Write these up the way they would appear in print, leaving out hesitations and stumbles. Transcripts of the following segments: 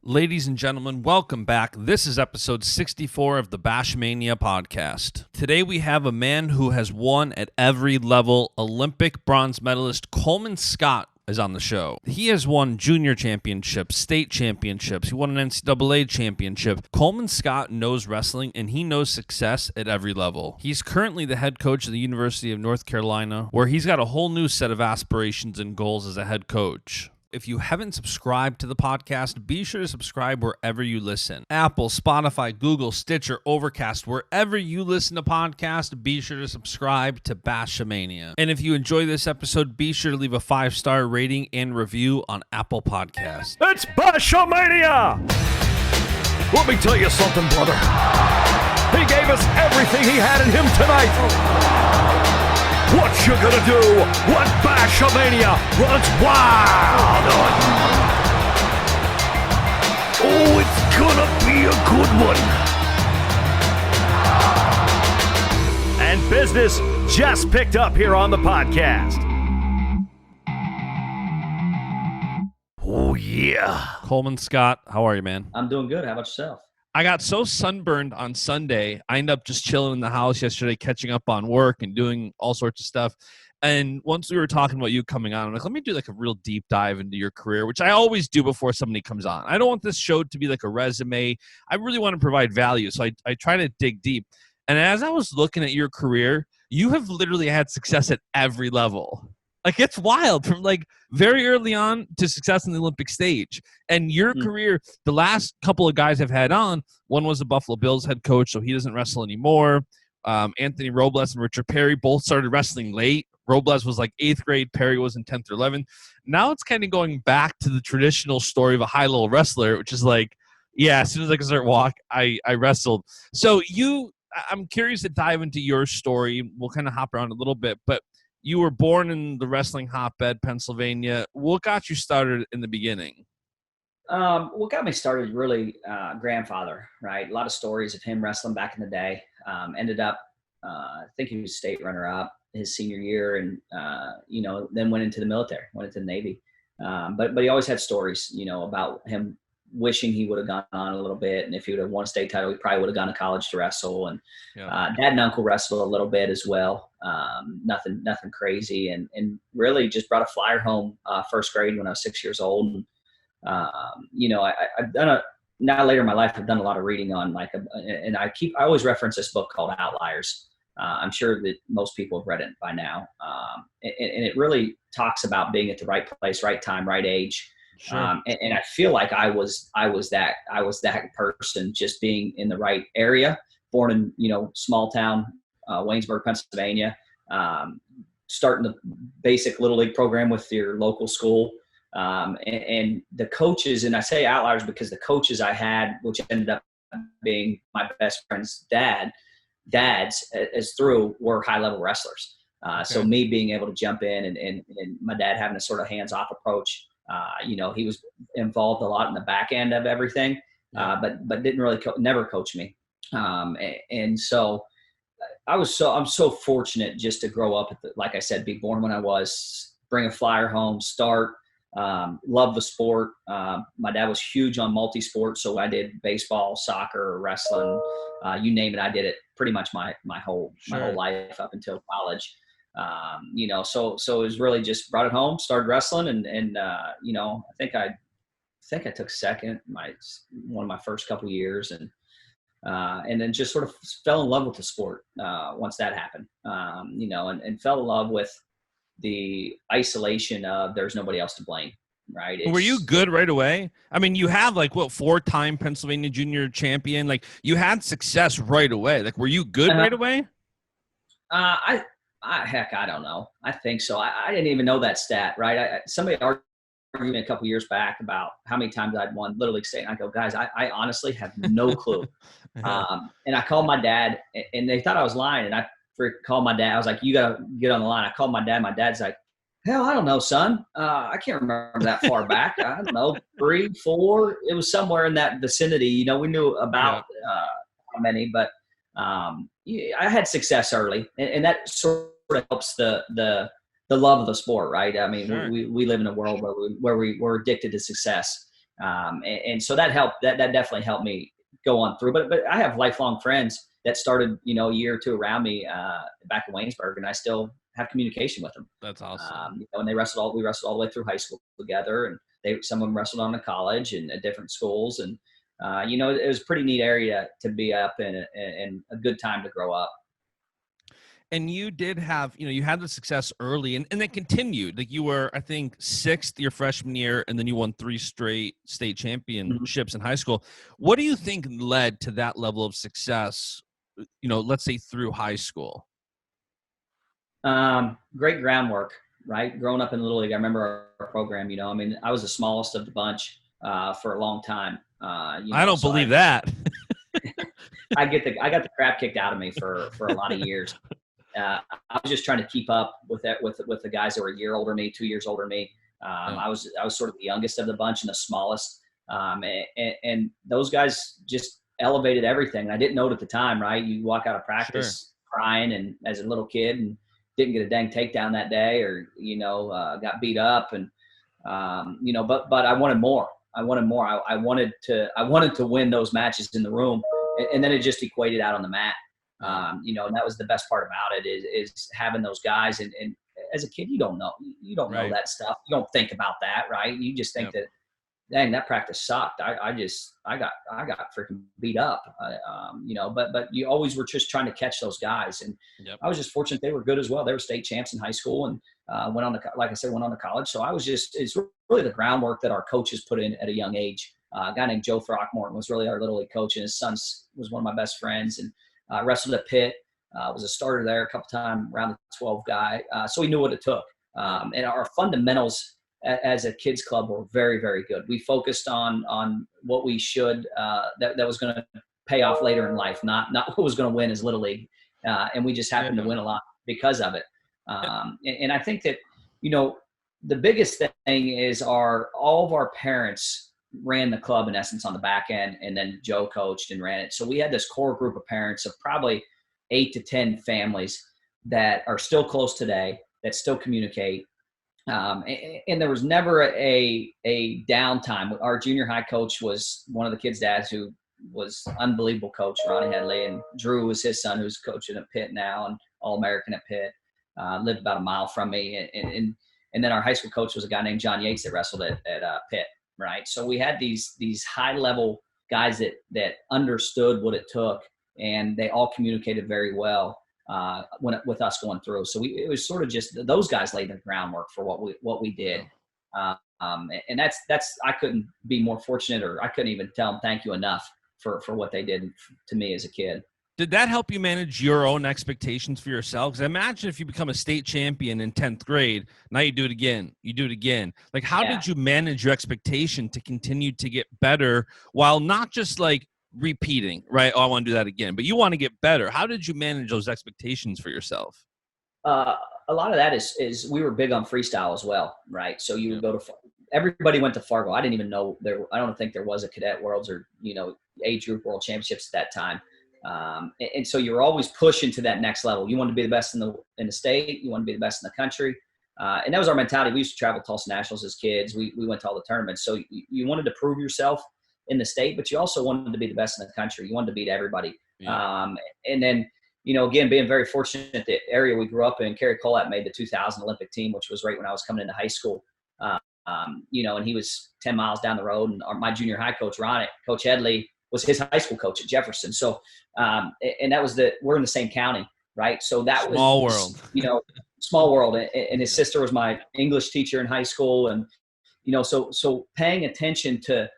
Ladies and gentlemen, welcome back. This is episode 64 of the Baschamania podcast. Today we have a man who has won at every level. Olympic bronze medalist Coleman is on the show. He has won junior championships, state championships. He won an NCAA championship. Coleman Scott knows wrestling, and he knows success at every level. He's currently the head coach of the University of North Carolina, where he's got a whole new set of aspirations and goals as a head coach. If you haven't subscribed to the podcast, be sure to subscribe wherever you listen. Apple, Spotify, Google, Stitcher, Overcast, wherever you listen to podcasts, be sure to subscribe to Baschamania. And if you enjoy this episode, be sure to leave a 5-star rating and review on Apple Podcasts. It's Baschamania! Let me tell you something, brother. He gave us everything he had in him tonight. What you gonna do when Baschamania runs wild on you? Oh, it's gonna be a good one. And business just picked up here on the podcast. Oh, yeah. Coleman Scott, how are you, man? I'm doing good. How about yourself? I got so sunburned on Sunday, I ended up just chilling in the house yesterday, catching up on work and doing all sorts of stuff. And once we were talking about you coming on, I'm like, let me do like a real deep dive into your career, which I always do before somebody comes on. I don't want this show to be like a resume. I really want to provide value. So I try to dig deep. And as I was looking at your career, you have literally had success at every level. Like, it's wild from like very early on to success in the Olympic stage. And your career, the last couple of guys I've had on, one was the Buffalo Bills head coach, so he doesn't wrestle anymore. Anthony Robles and Richard Perry both started wrestling late. Robles was like 8th grade. Perry was in 10th or 11th. Now it's kind of going back to the traditional story of a high-level wrestler, which is like, yeah, as soon as I can start walk, I wrestled. So I'm curious to dive into your story. We'll kind of hop around a little bit, but you were born in the wrestling hotbed, Pennsylvania. What got you started in the beginning? What got me started really grandfather, right? A lot of stories of him wrestling back in the day. Ended up, I think he was state runner-up his senior year, and then went into the military, went into the Navy. But he always had stories, about him wishing he would have gone on a little bit, and if he would have won a state title, he probably would have gone to college to wrestle. And dad and uncle wrestled a little bit as well. Nothing crazy, and really just brought a flyer home first grade when I was 6 years old. And I've done now later in my life, I've done a lot of reading on and I always reference this book called Outliers. I'm sure that most people have read it by now, and it really talks about being at the right place, right time, right age. Sure. And I feel like I was that person, just being in the right area, born in, small town, Waynesburg, Pennsylvania, starting the basic little league program with your local school. And the coaches, and I say outliers because the coaches I had, which ended up being my best friend's dads as through, were high level wrestlers. So me being able to jump in and my dad having a sort of hands off approach. He was involved a lot in the back end of everything, but didn't really never coach me. And so I'm so fortunate just to grow up like I said, be born when I was, bring a flyer home, start, love the sport. My dad was huge on multi-sport. So I did baseball, soccer, wrestling, you name it. I did it pretty much my whole life up until college. So it was really just brought it home, started wrestling, and I think I took second one of my first couple years, and then just sort of fell in love with the sport once that happened, and fell in love with the isolation of there's nobody else to blame. Right. Were you good right away? I mean, you have 4-time Pennsylvania junior champion. Like, you had success right away. Like, were you good right away? Heck, I don't know. I think so. I didn't even know that stat, right? Somebody argued me a couple years back about how many times I'd won Little League State. And I go, guys, I honestly have no clue. And I called my dad, and they thought I was lying. And I called my dad. I was like, you got to get on the line. I called my dad. My dad's like, hell, I don't know, son. I can't remember that far back. I don't know, 3, 4. It was somewhere in that vicinity. We knew about how many, but I had success early, and that sort of helps the love of the sport, right? I mean, sure. we live in a world where we're addicted to success, And so that helped. That definitely helped me go on through. But I have lifelong friends that started, a year or two around me back in Waynesburg, and I still have communication with them. That's awesome. And we wrestled all the way through high school together, and some of them wrestled on to college and at different schools. And it was a pretty neat area to be up in, and a good time to grow up. And you did have, you had the success early, and it continued. Like, you were, I think, 6th your freshman year, and then you won 3 straight state championships in high school. What do you think led to that level of success, let's say through high school? Great groundwork, right? Growing up in Little League, I remember our program, I was the smallest of the bunch for a long time. I don't believe that. I got the crap kicked out of me for a lot of years. I was just trying to keep up with the guys that were a year older than me, 2 years older than me. I was sort of the youngest of the bunch and the smallest. And those guys just elevated everything. I didn't know it at the time, right? You walk out of practice crying, and as a little kid, and didn't get a dang takedown that day, or, got beat up, and, but I wanted more. I wanted to win those matches in the room. And then it just equated out on the mat. And that was the best part about it is having those guys. And as a kid, you don't know know that stuff. You don't think about that, right? You just think that, dang, that practice sucked. I got freaking beat up. But you always were just trying to catch those guys. And I was just fortunate they were good as well. They were state champs in high school, and went on to college. So it's really the groundwork that our coaches put in at a young age. A guy named Joe Throckmorton was really our Little League coach, and his son was one of my best friends, and wrestled at Pitt, was a starter there a couple times, around the 12 guy. So he knew what it took. And our fundamentals as a kids club were very, very good. We focused on what we should, that was going to pay off later in life, not what was going to win as Little League. And we just happened to win a lot because of it. And I think that, the biggest thing is all of our parents ran the club in essence on the back end, and then Joe coached and ran it. So we had this core group of parents of probably 8 to 10 families that are still close today, that still communicate. And there was never a downtime. Our junior high coach was one of the kids' dads, who was unbelievable coach, Ronnie Headley, and Drew was his son, who's coaching at Pitt now and All-American at Pitt. Lived about a mile from me. And then our high school coach was a guy named John Yates that wrestled at Pitt. Right. So we had these high level guys that understood what it took, and they all communicated very well with us going through. So it was sort of just those guys laid the groundwork for what we did. And that's I couldn't be more fortunate, or I couldn't even tell them thank you enough for what they did to me as a kid. Did that help you manage your own expectations for yourself? Because imagine if you become a state champion in 10th grade, now you do it again. Like, how did you manage your expectation to continue to get better while not just like repeating, right? Oh, I want to do that again, but you want to get better. How did you manage those expectations for yourself? A lot of that is we were big on freestyle as well, right? So you would go to everybody went to Fargo. I didn't even know I don't think there was a cadet worlds or, age group world championships at that time. And so you're always pushing to that next level. You want to be the best in the state. You want to be the best in the country. And that was our mentality. We used to travel to Tulsa Nationals as kids. We went to all the tournaments. So you wanted to prove yourself in the state, but you also wanted to be the best in the country. You wanted to beat everybody. Yeah. And then, again, being very fortunate, the area we grew up in, Kerry Colette made the 2000 Olympic team, which was right when I was coming into high school. And he was 10 miles down the road. And my junior high coach, Coach Headley, was his high school coach at Jefferson. So, and that was we're in the same county, right? So that was small world, small world. And his sister was my English teacher in high school. And, so paying attention to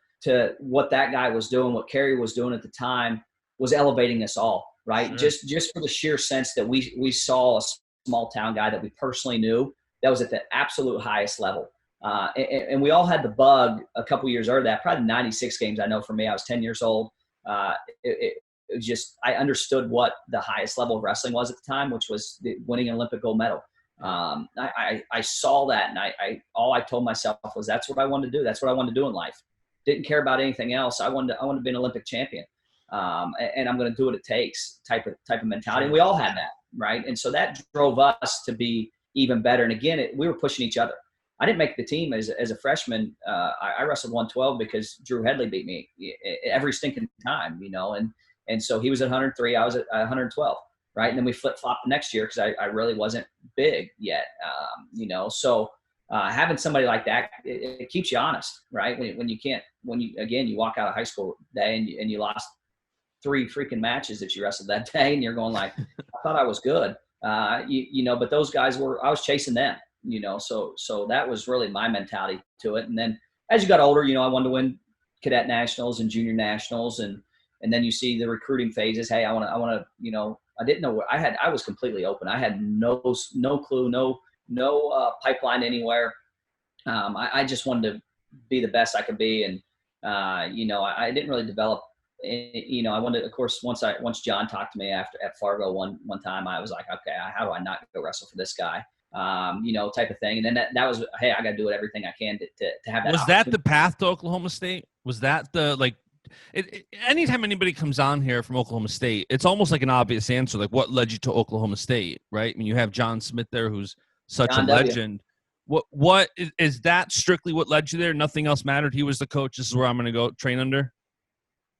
what that guy was doing, what Kerry was doing at the time, was elevating us all, right? Sure. Just for the sheer sense that we saw a small town guy that we personally knew that was at the absolute highest level. And we all had the bug a couple years earlier. That probably the 96 games. I know for me, I was 10 years old. It was just, I understood what the highest level of wrestling was at the time, which was winning an Olympic gold medal. I saw that, and all I told myself was that's what I wanted to do. That's what I wanted to do in life. Didn't care about anything else. I wanted to be an Olympic champion. And I'm going to do what it takes type of mentality. And we all had that, right? And so that drove us to be even better. And again, we were pushing each other. I didn't make the team as a freshman. I wrestled 112 because Drew Headley beat me every stinking time, and so he was at 103, I was at 112, right? And then we flip-flopped the next year because I really wasn't big yet, so having somebody like that, it keeps you honest, right? When you walk out of high school day and you lost 3 freaking matches that you wrestled that day, and you're going like, I thought I was good, but those guys I was chasing them, so that was really my mentality to it. And then as you got older, I wanted to win cadet nationals and junior nationals, and then you see the recruiting phases. Hey, I want to, I didn't know what I was completely open. I had no clue, no pipeline anywhere. I just wanted to be the best I could be. And, I didn't really develop, I wanted, of course, once John talked to me at Fargo one time, I was like, okay, how do I not go wrestle for this guy? Type of thing. And then that was, hey, I got to do everything I can to have that. Was that the path to Oklahoma State? Was that anytime anybody comes on here from Oklahoma State, it's almost like an obvious answer. Like, what led you to Oklahoma State, right? I mean, you have John Smith there, who's such a legend. What is that strictly what led you there? Nothing else mattered. He was the coach. This is where I'm going to go train under.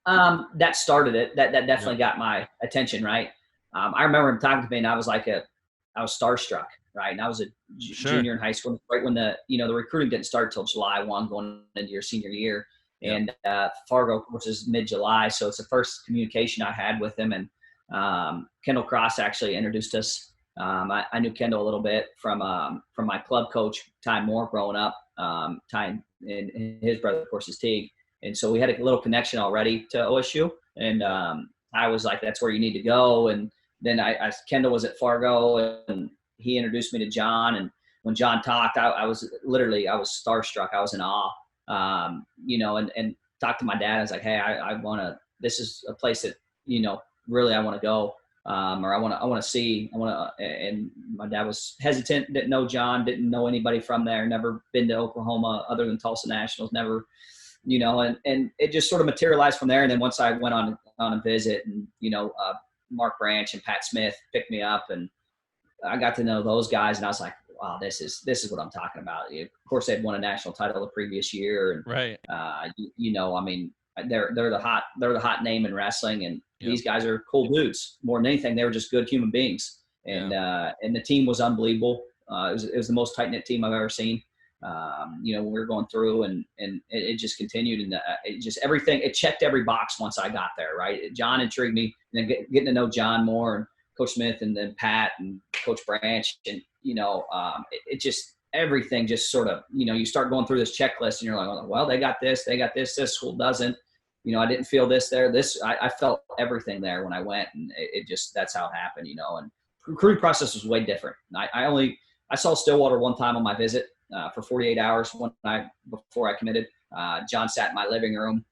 That started it. That definitely got my attention, right? I remember him talking to me, and I was starstruck, right? And I was a junior in high school, right when the recruiting didn't start till July 1, going into your senior year. And Fargo, of course, is mid-July, so it's the first communication I had with him. And Kendall Cross actually introduced us. I knew Kendall a little bit from my club coach, Ty Moore, growing up. Ty and his brother, of course, is Teague. And so we had a little connection already to OSU. And I was like, that's where you need to go. And then Kendall was at Fargo, and he introduced me to John. And when John talked, I was starstruck. I was in awe. And talked to my dad. I was like, hey, this is a place that, really I want to go. Or I want to see, and my dad was hesitant, didn't know John, didn't know anybody from there, never been to Oklahoma other than Tulsa Nationals, never, and it just sort of materialized from there. And then once I went on a visit, and, Mark Branch and Pat Smith picked me up, and I got to know those guys, and I was like, wow, this is what I'm talking about. Of course, they'd won a national title the previous year, and right. They're the hot name in wrestling, and these guys are cool dudes. More than anything, they were just good human beings, and the team was unbelievable. It was the most tight knit team I've ever seen. When we were going through, and it just continued, and it just everything. It checked every box once I got there. Right, John intrigued me, and then getting to know John more, and Coach Smith, and then Pat and Coach Branch, and it just everything just sort of you start going through this checklist, and you're like, well, they got this, this school doesn't. I didn't feel this there. I felt everything there when I went, and it just that's how it happened. And recruiting process was way different. I saw Stillwater one time on my visit for 48 hours one night before I committed. John sat in my living room.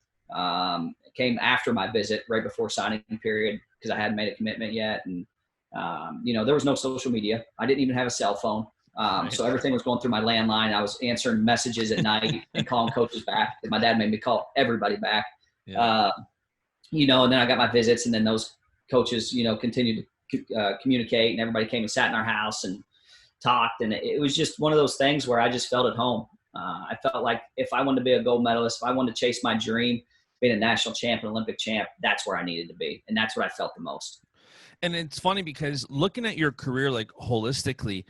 Came after my visit, right before signing period, because I hadn't made a commitment yet, and there was no social media. I didn't even have a cell phone. So everything was going through my landline. I was answering messages at night and calling coaches back. My dad made me call everybody back. Yeah. And then I got my visits, and then those coaches, continued to communicate, and everybody came and sat in our house and talked. And it was just one of those things where I just felt at home. I felt like if I wanted to be a gold medalist, if I wanted to chase my dream, being a national champ, an Olympic champ, that's where I needed to be. And that's what I felt the most. And it's funny because looking at your career, like holistically,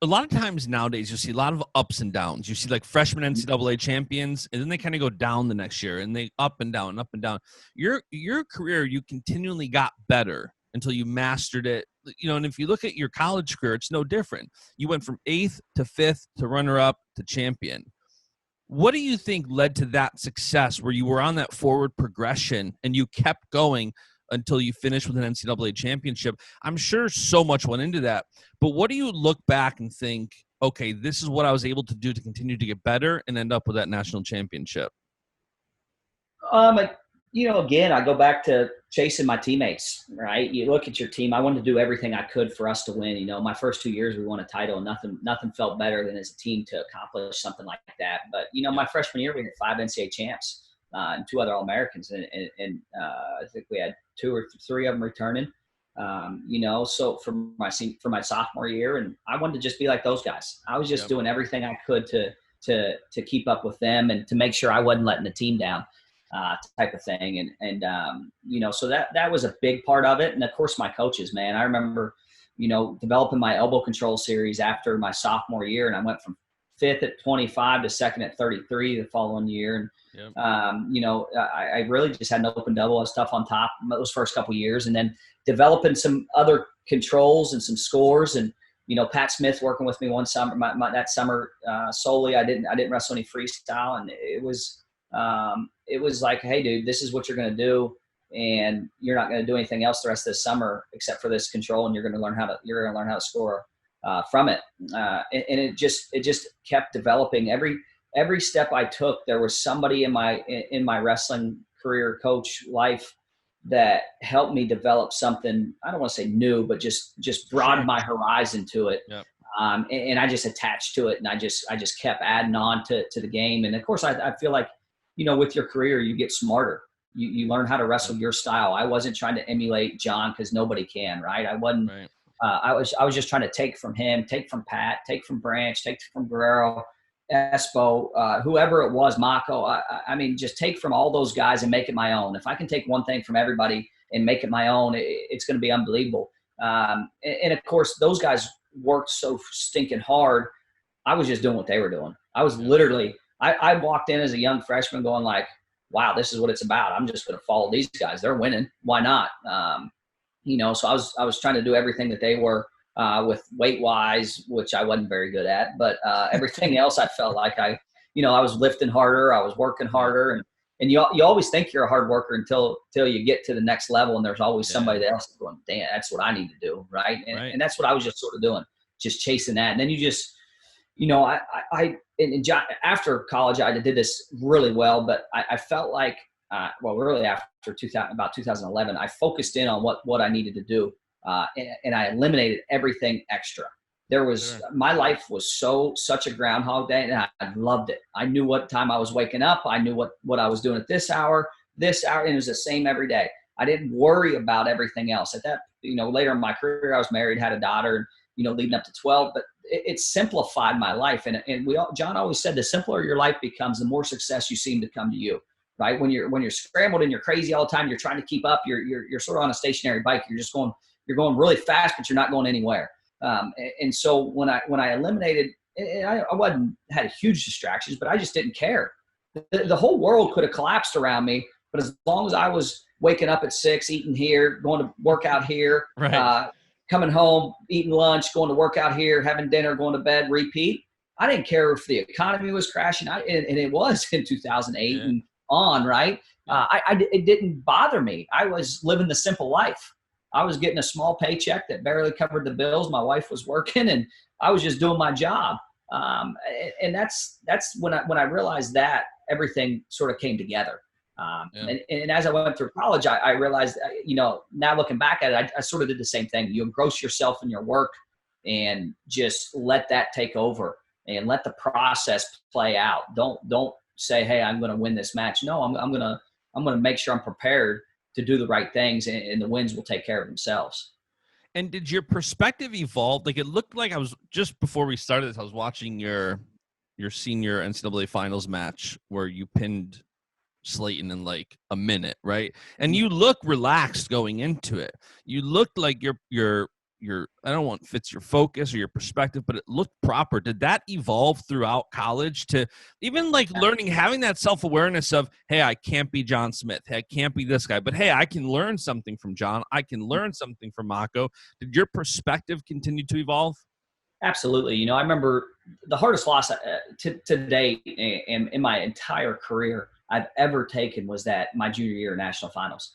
a lot of times nowadays, you see a lot of ups and downs. You see like freshman NCAA champions, and then they kind of go down the next year, and they up and down, up and down. Your career, you continually got better until you mastered it. And if you look at your college career, it's no different. You went from 8th to 5th to runner-up to champion. What do you think led to that success where you were on that forward progression and you kept going until you finished with an NCAA championship? I'm sure so much went into that, but what do you look back and think, okay, this is what I was able to do to continue to get better and end up with that national championship? Again, I go back to chasing my teammates, right? You look at your team. I wanted to do everything I could for us to win. My first 2 years, we won a title, and nothing felt better than as a team to accomplish something like that. But, my freshman year, we had 5 NCAA champs and 2 other All-Americans. And I think we had 2 or 3 of them returning. So for my sophomore year, and I wanted to just be like those guys. I was just doing everything I could to keep up with them and to make sure I wasn't letting the team down, type of thing. So that was a big part of it. And of course my coaches, man, I remember, developing my elbow control series after my sophomore year. And I went from 5th at 25 to 2nd at 33 the following year. And, I really just had an open double. I was tough on top those first couple of years, and then developing some other controls and some scores. And, Pat Smith working with me one summer, that summer, solely, I didn't wrestle any freestyle. And it was like, hey dude, this is what you're going to do. And you're not going to do anything else the rest of the summer except for this control. And you're going to learn how to score from it. And it just kept developing. Every step I took, there was somebody in my wrestling career coach life that helped me develop something. I don't want to say new, but just broadened my horizon to it. Yep. And I just attached to it, and I just kept adding on to the game. And of course I feel like, with your career, you get smarter. You learn how to wrestle your style. I wasn't trying to emulate John, because nobody can, right? I wasn't. Right. I was just trying to take from him, take from Pat, take from Branch, take from Guerrero, Espo, whoever it was, Mako. I mean, just take from all those guys and make it my own. If I can take one thing from everybody and make it my own, it's going to be unbelievable. And of course, those guys worked so stinking hard. I was just doing what they were doing. I was literally, I walked in as a young freshman going like, wow, this is what it's about. I'm just going to follow these guys. They're winning. Why not? So I was trying to do everything that they were, with weight wise, which I wasn't very good at, but, everything else I felt like I was lifting harder. I was working harder, and you always think you're a hard worker until you get to the next level. And there's always somebody else going, damn, that's what I need to do. Right. And that's what I was just sort of doing, just chasing that. And then you just, John, after college, I did this really well, but I felt like, really after 2011, I focused in on what I needed to do. And I eliminated everything extra. My life was such a Groundhog Day, and I loved it. I knew what time I was waking up. I knew what I was doing at this hour, and it was the same every day. I didn't worry about everything else. At that, later in my career, I was married, had a daughter, leading up to 12, but it simplified my life. And John always said, the simpler your life becomes, the more success you seem to come to you. Right? When you're scrambled and you're crazy all the time, you're trying to keep up. You're sort of on a stationary bike. You're going really fast, but you're not going anywhere. And so when I eliminated, I had huge distractions, but I just didn't care. The whole world could have collapsed around me, but as long as I was waking up at 6, eating here, going to work out here, right. Coming home, eating lunch, going to work out here, having dinner, going to bed, repeat. I didn't care if the economy was crashing, and it was in 2008 and on, right? It didn't bother me. I was living the simple life. I was getting a small paycheck that barely covered the bills. My wife was working, and I was just doing my job. And that's when I realized that everything sort of came together. And as I went through college, I realized, now looking back at it, I sort of did the same thing. You engross yourself in your work and just let that take over and let the process play out. Don't say, hey, I'm going to win this match. No, I'm going to make sure I'm prepared to do the right things, and the wins will take care of themselves. And did your perspective evolve? Like, it looked like I was, just before we started this, I was watching your senior NCAA finals match where you pinned Slayton in like a minute, right? And you look relaxed going into it. You looked like your I don't want fits your focus or your perspective, but it looked proper. Did that evolve throughout college to even like learning, having that self-awareness of, hey, I can't be John Smith. Hey, I can't be this guy, but hey, I can learn something from John. I can learn something from Mako. Did your perspective continue to evolve? Absolutely. I remember the hardest loss to date in my entire career I've ever taken was that my junior year national finals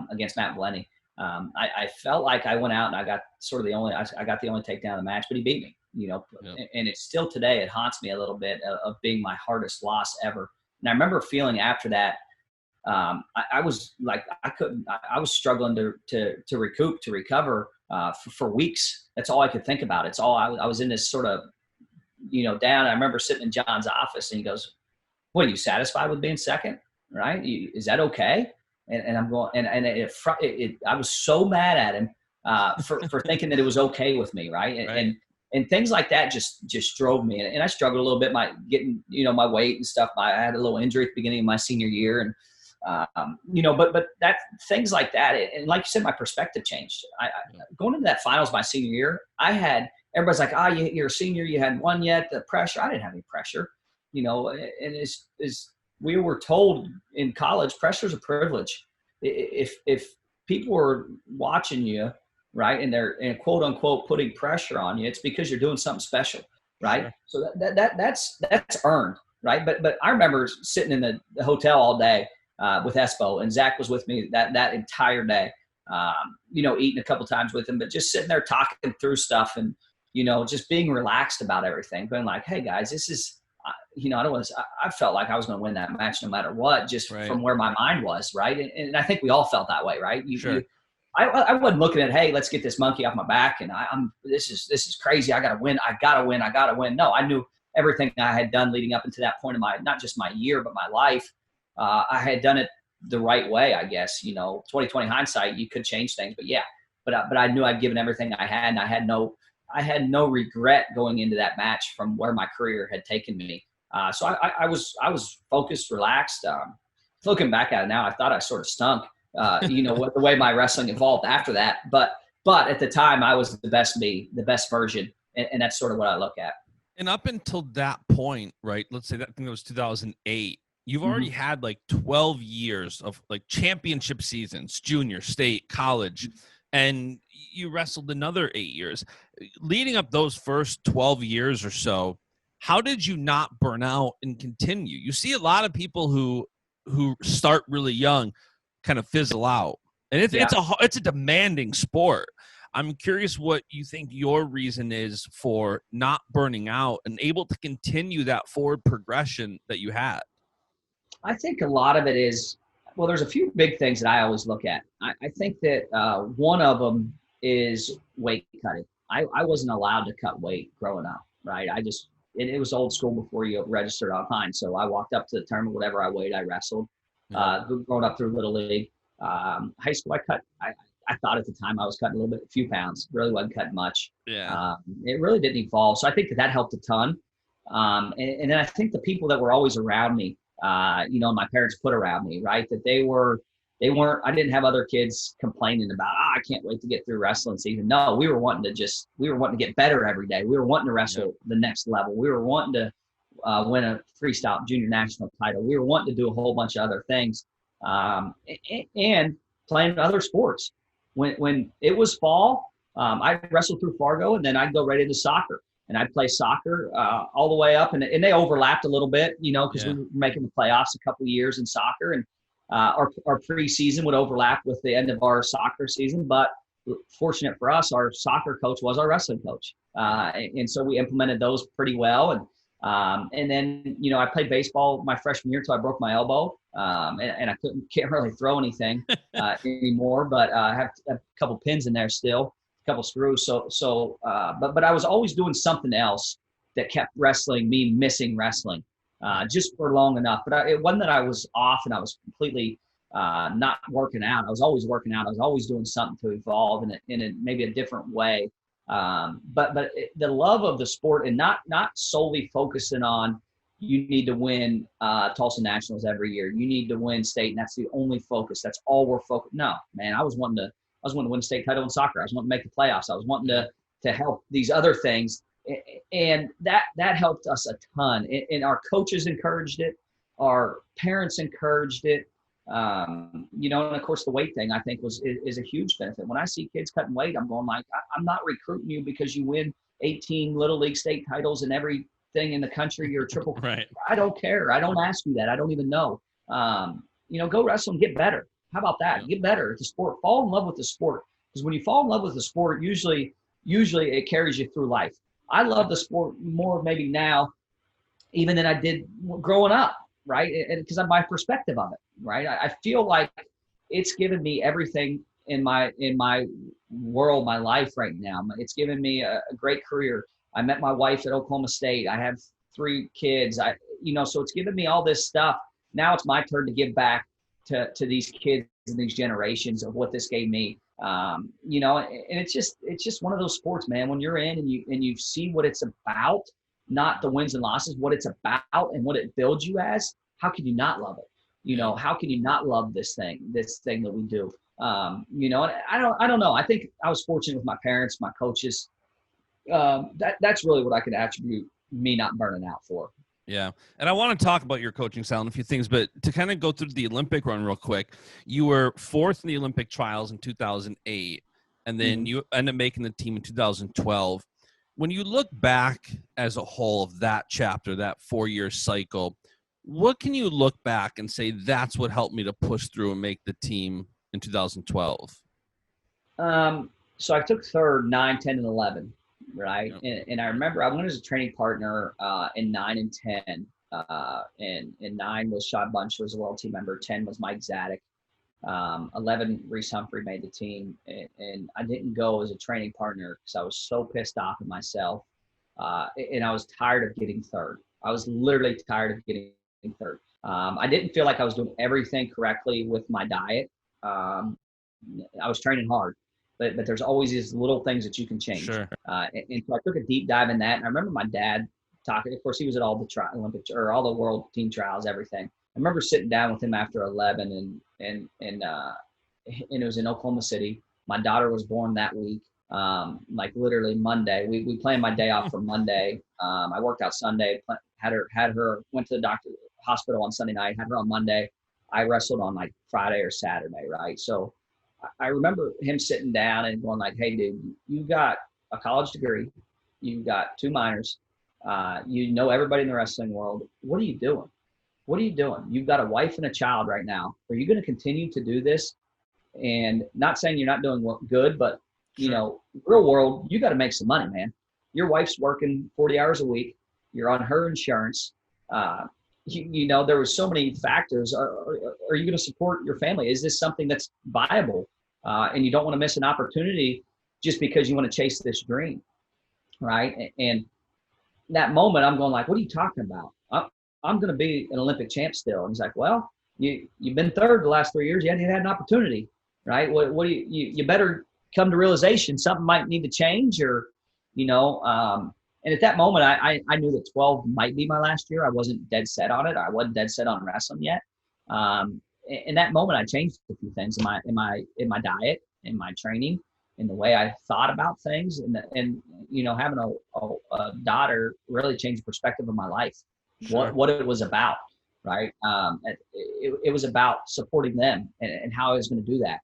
against Matt Valenti. I felt like I went out and I got sort of the only takedown of the match, but he beat me, and it's still today, it haunts me a little bit of being my hardest loss ever. And I remember feeling after that, I was like, I was struggling to recover for weeks. That's all I could think about. It's all I was in this sort of, down. I remember sitting in John's office and he goes, what, are you satisfied with being second? Right? Is that okay? And I'm going, and I was so mad at him. for thinking that it was okay with me. Right. Right. And things like that just drove me. And I struggled a little bit, getting, my weight and stuff. I had a little injury at the beginning of my senior year, and, but that things like that. And like you said, my perspective changed. Going into that finals my senior year, everybody's like, you're a senior, you hadn't won yet. The pressure, I didn't have any pressure, and as we were told in college, pressure is a privilege. If people are watching you, right, and they're quote unquote putting pressure on you, it's because you're doing something special, right? Sure. So that's earned, right? But I remember sitting in the hotel all day with Espo, and Zach was with me that entire day. Eating a couple times with him, but just sitting there talking through stuff, and just being relaxed about everything, being like, hey guys, this is. I felt like I was going to win that match no matter what, just from where my mind was, right? And I think we all felt that way, right? I wasn't looking at, hey, let's get this monkey off my back, and this is crazy. I got to win. I got to win. No, I knew everything I had done leading up into that point of not just my year, but my life. I had done it the right way, I guess. 20/20 hindsight, you could change things, but I knew I'd given everything I had, and I had no regret going into that match from where my career had taken me. So I was focused, relaxed. Looking back at it now, I thought I sort of stunk, the way my wrestling evolved after that. But at the time, I was the best me, the best version. And that's sort of what I look at. And up until that point, right, let's say that thing was 2008, you've already had like 12 years of like championship seasons, junior, state, college, and you wrestled another 8 years. Leading up those first 12 years or so, how did you not burn out and continue? You see a lot of people who start really young kind of fizzle out. And it's a demanding sport. I'm curious what you think your reason is for not burning out and able to continue that forward progression that you had. I think a lot of it is, well, there's a few big things that I always look at. I think that one of them is weight cutting. I wasn't allowed to cut weight growing up, right? It was old school before you registered online. So I walked up to the tournament, whatever I weighed, I wrestled. Growing up through Little League. High school, I thought at the time I was cutting a few pounds, really wasn't cutting much. Yeah. It really didn't evolve. So I think that helped a ton. And then I think the people that were always around me, my parents put around me, right, that they weren't, I didn't have other kids complaining about, I can't wait to get through wrestling season. No, we were wanting to get better every day. We were wanting to wrestle the next level. We were wanting to win a freestyle junior national title. We were wanting to do a whole bunch of other things, and playing other sports. When it was fall, I wrestled through Fargo, and then I'd go right into soccer, and I'd play soccer all the way up, and they overlapped a little bit, because we were making the playoffs a couple of years in soccer, and our preseason would overlap with the end of our soccer season. But fortunate for us, our soccer coach was our wrestling coach, and so we implemented those pretty well. And then, I played baseball my freshman year until I broke my elbow. And I can't really throw anything anymore, but I have a couple pins in there still, a couple screws. But I was always doing something else that kept me missing wrestling just for long enough. But it wasn't that I was off and I was completely not working out. I was always working out. I was always doing something to evolve in maybe a different way. But the love of the sport, and not solely focusing on, you need to win Tulsa Nationals every year, you need to win state, and that's the only focus. That's all we're focused. No, man, I was wanting to win a state title in soccer. I was wanting to make the playoffs. I was wanting to help these other things, and that helped us a ton. And our coaches encouraged it. Our parents encouraged it. And of course the weight thing I think is a huge benefit. When I see kids cutting weight, I'm going like, I'm not recruiting you because you win 18 Little League state titles and everything in the country, you're triple. Right. I don't care. I don't ask you that. I don't even know. Go wrestle and get better. How about that? Get better at the sport. Fall in love with the sport. Because when you fall in love with the sport, usually it carries you through life. I love the sport more maybe now even than I did growing up. Right. And because of my perspective of it. Right. I feel like it's given me everything in my world, my life right now. It's given me a great career. I met my wife at Oklahoma State. I have 3 kids. So it's given me all this stuff. Now it's my turn to give back to these kids and these generations of what this gave me. You know, and it's just one of those sports, man. When you're in and you see what it's about, not the wins and losses, what it's about and what it builds you as, how can you not love it? You know, how can you not love this thing that we do? You know, and I don't know. I think I was fortunate with my parents, my coaches. That's really what I could attribute me not burning out for. Yeah. And I want to talk about your coaching style and a few things, but to kind of go through the Olympic run real quick, you were fourth in the Olympic trials in 2008, and then you ended up making the team in 2012. When you look back as a whole of that chapter, that 4-year cycle, what can you look back and say that's what helped me to push through and make the team in 2012? So I took third, 9, 10, and 11. Right. Yep. And I remember I went as a training partner in 9 and 10. And 9 was Shad Bunch, was a world team member. 10 was Mike Zadek. 11, Reese Humphrey made the team. And I didn't go as a training partner because I was so pissed off at myself. And I was tired of getting third. I was literally tired of getting third. I didn't feel like I was doing everything correctly with my diet. I was training hard. But there's always these little things that you can change. Sure. And so I took a deep dive in that. And I remember my dad talking. Of course, he was at all the Olympic or all the world team trials, everything. I remember sitting down with him after 11, and it was in Oklahoma City. My daughter was born that week, like literally Monday. We planned my day off for Monday. I worked out Sunday. Had her went to the hospital on Sunday night. Had her on Monday. I wrestled on like Friday or Saturday, right? So I remember him sitting down and going like, hey, dude, you got a college degree. You've got 2 minors. You know everybody in the wrestling world. What are you doing? What are you doing? You've got a wife and a child right now. Are you going to continue to do this? And not saying you're not doing good, but, you know, real world, you got to make some money, man. Your wife's working 40 hours a week. You're on her insurance. You know, there were so many factors. Are you going to support your family? Is this something that's viable? And you don't want to miss an opportunity just because you want to chase this dream, right? And that moment, I'm going like, what are you talking about? I'm going to be an Olympic champ still. And he's like, well, you've been third the last 3 years. You hadn't had an opportunity, right? What do you better come to realization something might need to change, or, you know, and at that moment, I knew that 12 might be my last year. I wasn't dead set on it. I wasn't dead set on wrestling yet. In that moment, I changed a few things in my diet, in my training, in the way I thought about things, and you know, having a daughter really changed the perspective of my life. Sure. What it was about, right? It was about supporting them and how I was going to do that.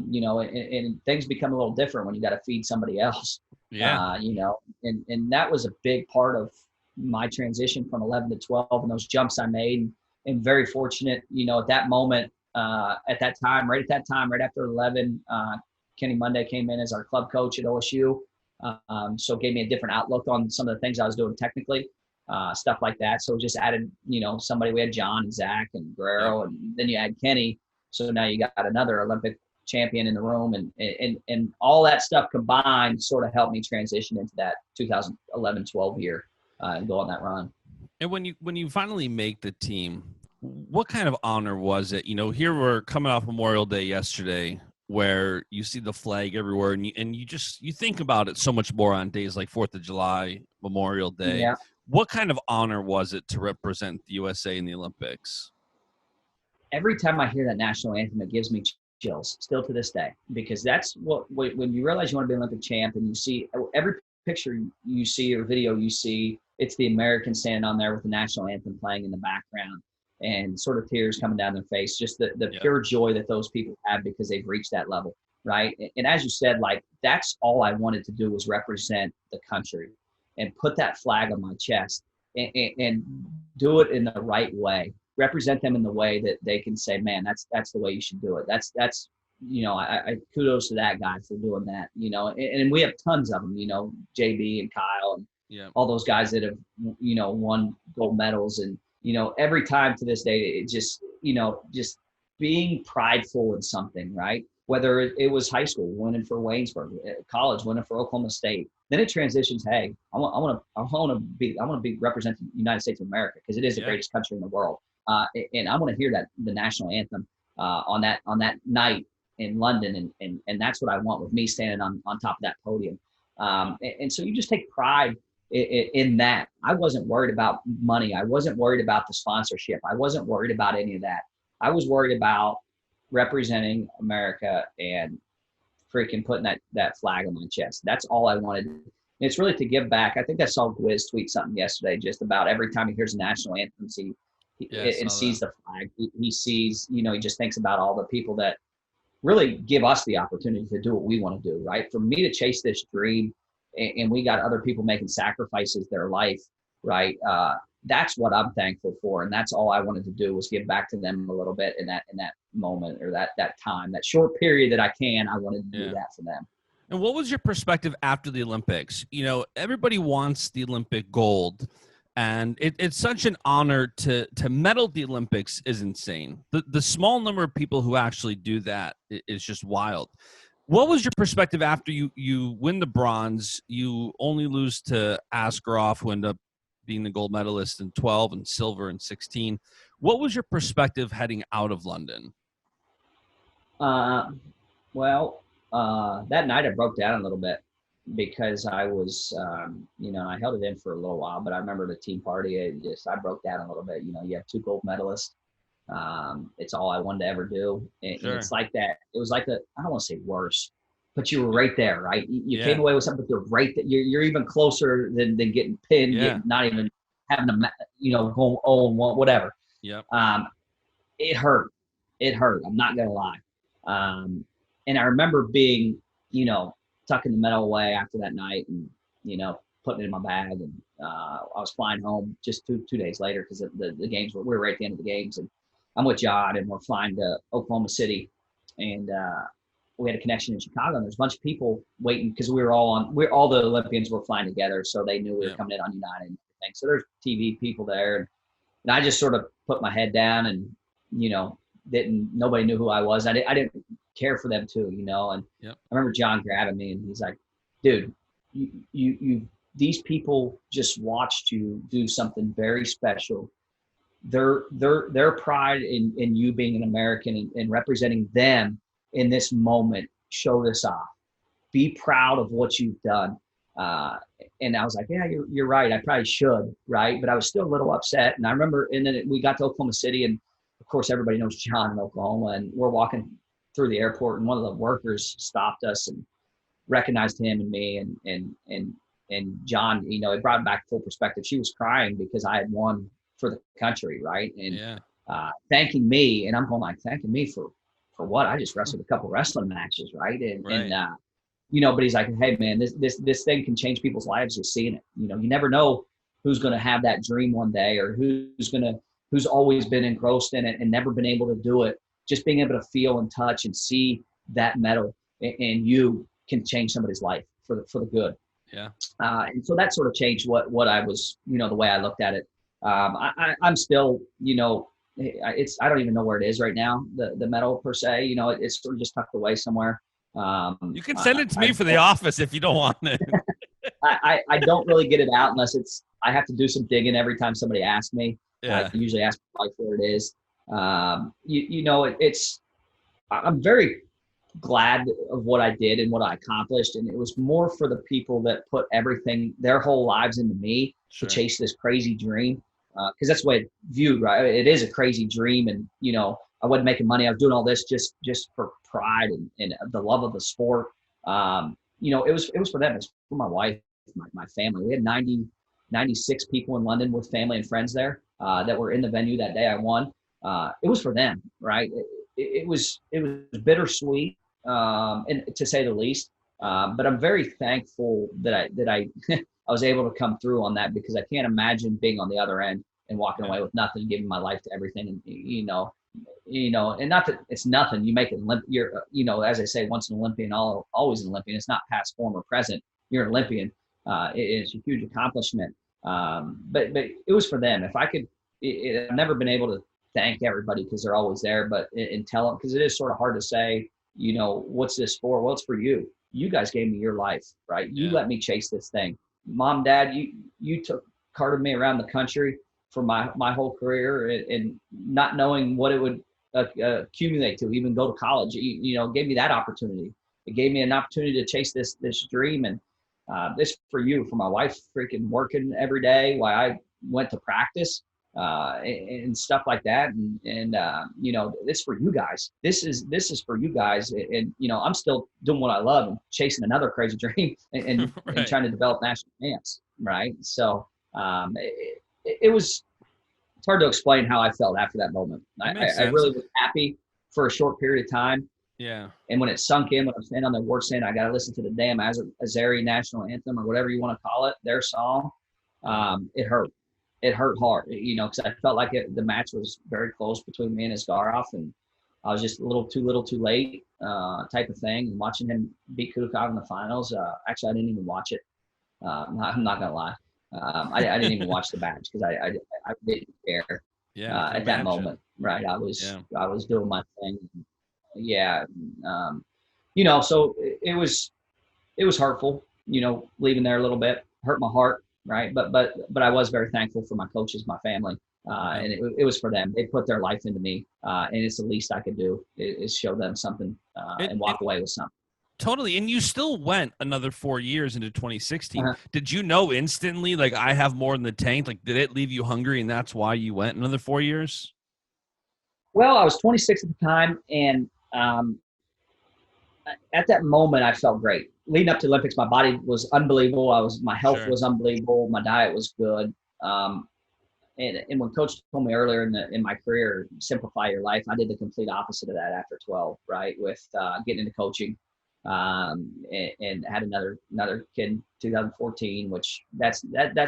You know, and things become a little different when you got to feed somebody else. Yeah. You know, and that was a big part of my transition from 11 to 12 and those jumps I made. And very fortunate, you know, at that moment, right after 11, Kenny Monday came in as our club coach at OSU. So gave me a different outlook on some of the things I was doing technically, stuff like that. So just added, you know, somebody, we had John and Zach and Guerrero, and then you add Kenny. So now you got another Olympic champion in the room, and all that stuff combined sort of helped me transition into that 2011-12 year and go on that run. And when you finally make the team, what kind of honor was it? You know, here we're coming off Memorial Day yesterday, where you see the flag everywhere, and you think about it so much more on days like 4th of July, Memorial Day. Yeah. What kind of honor was it to represent the USA in the Olympics? Every time I hear that national anthem, it gives me chills still to this day, because that's when you realize you want to be an Olympic champ, and you see every picture you see or video you see, it's the Americans standing on there with the national anthem playing in the background and sort of tears coming down their face, just the pure joy that those people have because they've reached that level, right? And as you said, like, that's all I wanted to do was represent the country and put that flag on my chest and do it in the right way. Represent them in the way that they can say, man, that's the way you should do it. That's you know, I kudos to that guy for doing that, you know, and we have tons of them, you know, JB and Kyle and all those guys that have, you know, won gold medals. And, you know, every time to this day, it just, you know, just being prideful in something, right? Whether it was high school, winning for Waynesburg, college, winning for Oklahoma State, then it transitions. Hey, I want to be representing the United States of America, because it is the greatest country in the world. And I want to hear that the national anthem. on that night in London. And that's what I want with me standing on top of that podium. And so you just take pride in that. I wasn't worried about money. I wasn't worried about the sponsorship. I wasn't worried about any of that. I was worried about representing America and freaking putting that flag on my chest. That's all I wanted. And it's really to give back. I think I saw Gwiz tweet something yesterday just about every time he hears a national anthem and sees the flag, he sees, he just thinks about all the people that really give us the opportunity to do what we want to do, right? For me to chase this dream, and we got other people making sacrifices their life, right? That's what I'm thankful for, and that's all I wanted to do was give back to them a little bit in that moment, or that time, that short period that I wanted to do that for them. And what was your perspective after the Olympics? Everybody wants the Olympic gold, and it's such an honor to medal at the Olympics is insane. The small number of people who actually do that is just wild. What was your perspective after you win the bronze? You only lose to Askarov, who ended up being the gold medalist in 12 and silver in 16. What was your perspective heading out of London? That night I broke down a little bit because I was, I held it in for a little while, but I remember the team party, I broke down a little bit. You have 2 gold medalists. It's all I wanted to ever do. And it's like that. It was like I don't want to say worse, but you were right there, right? You came away with something, but you're right that you're even closer than getting pinned, not even having to, go 0-1, whatever. Yeah. It hurt. I'm not going to lie. And I remember being, tucking the medal away after that night and, putting it in my bag. And I was flying home just two days later because the games we were right at the end of the games. And I'm with John and we're flying to Oklahoma City. And we had a connection in Chicago. And there's a bunch of people waiting because all the Olympians were flying together. So they knew we were coming in on United and everything. So there's TV people there. And I just sort of put my head down and, nobody knew who I was. I didn't care for them too, and I remember John grabbing me and he's like, dude, you these people just watched you do something very special. Their pride in you being an American and representing them in this moment showed us off. Be proud of what you've done. And I was like, yeah, you're right. I probably should, right? But I was still a little upset. And I remember, and then we got to Oklahoma City, and of course everybody knows John in Oklahoma, and we're walking through the airport, and one of the workers stopped us and recognized him and me, and John, it brought back full perspective. She was crying because I had won for the country, right? And thanking me, and I'm going like, thanking me for what? I just wrestled a couple wrestling matches, right? And but he's like, hey man, this thing can change people's lives just seeing it. You never know who's going to have that dream one day, or who's always been engrossed in it and never been able to do it. Just being able to feel and touch and see that medal and you can change somebody's life for the good. Yeah. And so that sort of changed what I was, the way I looked at it. I'm still, I don't even know where it is right now, the medal per se, it's sort of just tucked away somewhere. You can send it to me for the office if you don't want it. I don't really get it out unless I have to do some digging every time somebody asks me. I usually ask my wife where it is. I'm very glad of what I did and what I accomplished. And it was more for the people that put everything, their whole lives into me to chase this crazy dream. Cause that's the way it's viewed, right? It is a crazy dream. And, I wasn't making money. I was doing all this just for pride and the love of the sport. It was for them. It's for my wife, my family. We had 96 people in London with family and friends there that were in the venue that day I won. It was for them, right? It was bittersweet, and to say the least. But I'm very thankful that I I was able to come through on that, because I can't imagine being on the other end and walking away with nothing, giving my life to everything, and and not that it's nothing. You make it, you're, as I say, once an Olympian, always an Olympian. It's not past, form, or present. You're an Olympian. It's a huge accomplishment. But it was for them. If I could, I've never been able to thank everybody because they're always there, but and tell them, because it is sort of hard to say, what's this for? Well, it's for you. You guys gave me your life, right? You let me chase this thing. Mom, Dad, you carted me around the country for my whole career, and not knowing what it would accumulate to, even go to college. Gave me that opportunity. It gave me an opportunity to chase this dream. And this for you, for my wife, freaking working every day while I went to practice and stuff like that. And this for you guys. This is for you guys. And I'm still doing what I love and chasing another crazy dream and Right. and trying to develop national champs. Right. So it was. It's hard to explain how I felt after that moment. I really was happy for a short period of time. Yeah. And when it sunk in, when I'm standing on the word saying I got to listen to the damn Azeri national anthem or whatever you want to call it, their song, it hurt. It hurt hard, because I felt like the match was very close between me and Asgaroff, and I was just a little too late type of thing. And watching him beat Kudakov in the finals, actually, I didn't even watch it. I'm not going to lie. I didn't even watch the match because I didn't care at that moment. Right. I was doing my thing. Yeah. So it was hurtful, leaving there a little bit, hurt my heart. Right. But I was very thankful for my coaches, my family. And it was for them. They put their life into me. And it's the least I could do is show them something and walk away with something. Totally. And you still went another 4 years into 2016. Uh-huh. Did you know instantly, like, I have more in the tank? Like, did it leave you hungry and that's why you went another 4 years? Well, I was 26 at the time. And at that moment, I felt great. Leading up to Olympics, my body was unbelievable. My health was unbelievable. My diet was good. And when Coach told me earlier in my career, simplify your life, I did the complete opposite of that after 12, right? With getting into coaching. And had another kid in 2014, which that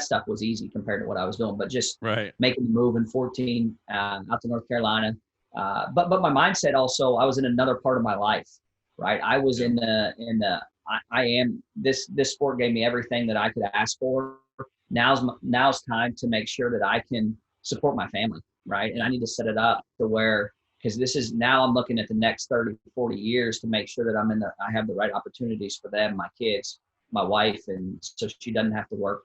stuff was easy compared to what I was doing, but just making the move in 14 out to North Carolina. But my mindset also, I was in another part of my life, right? I was this sport gave me everything that I could ask for. Now's time to make sure that I can support my family, right? And I need to set it up to where, because now I'm looking at the next 30, 40 years to make sure that I have the right opportunities for them, my kids, my wife. And so she doesn't have to work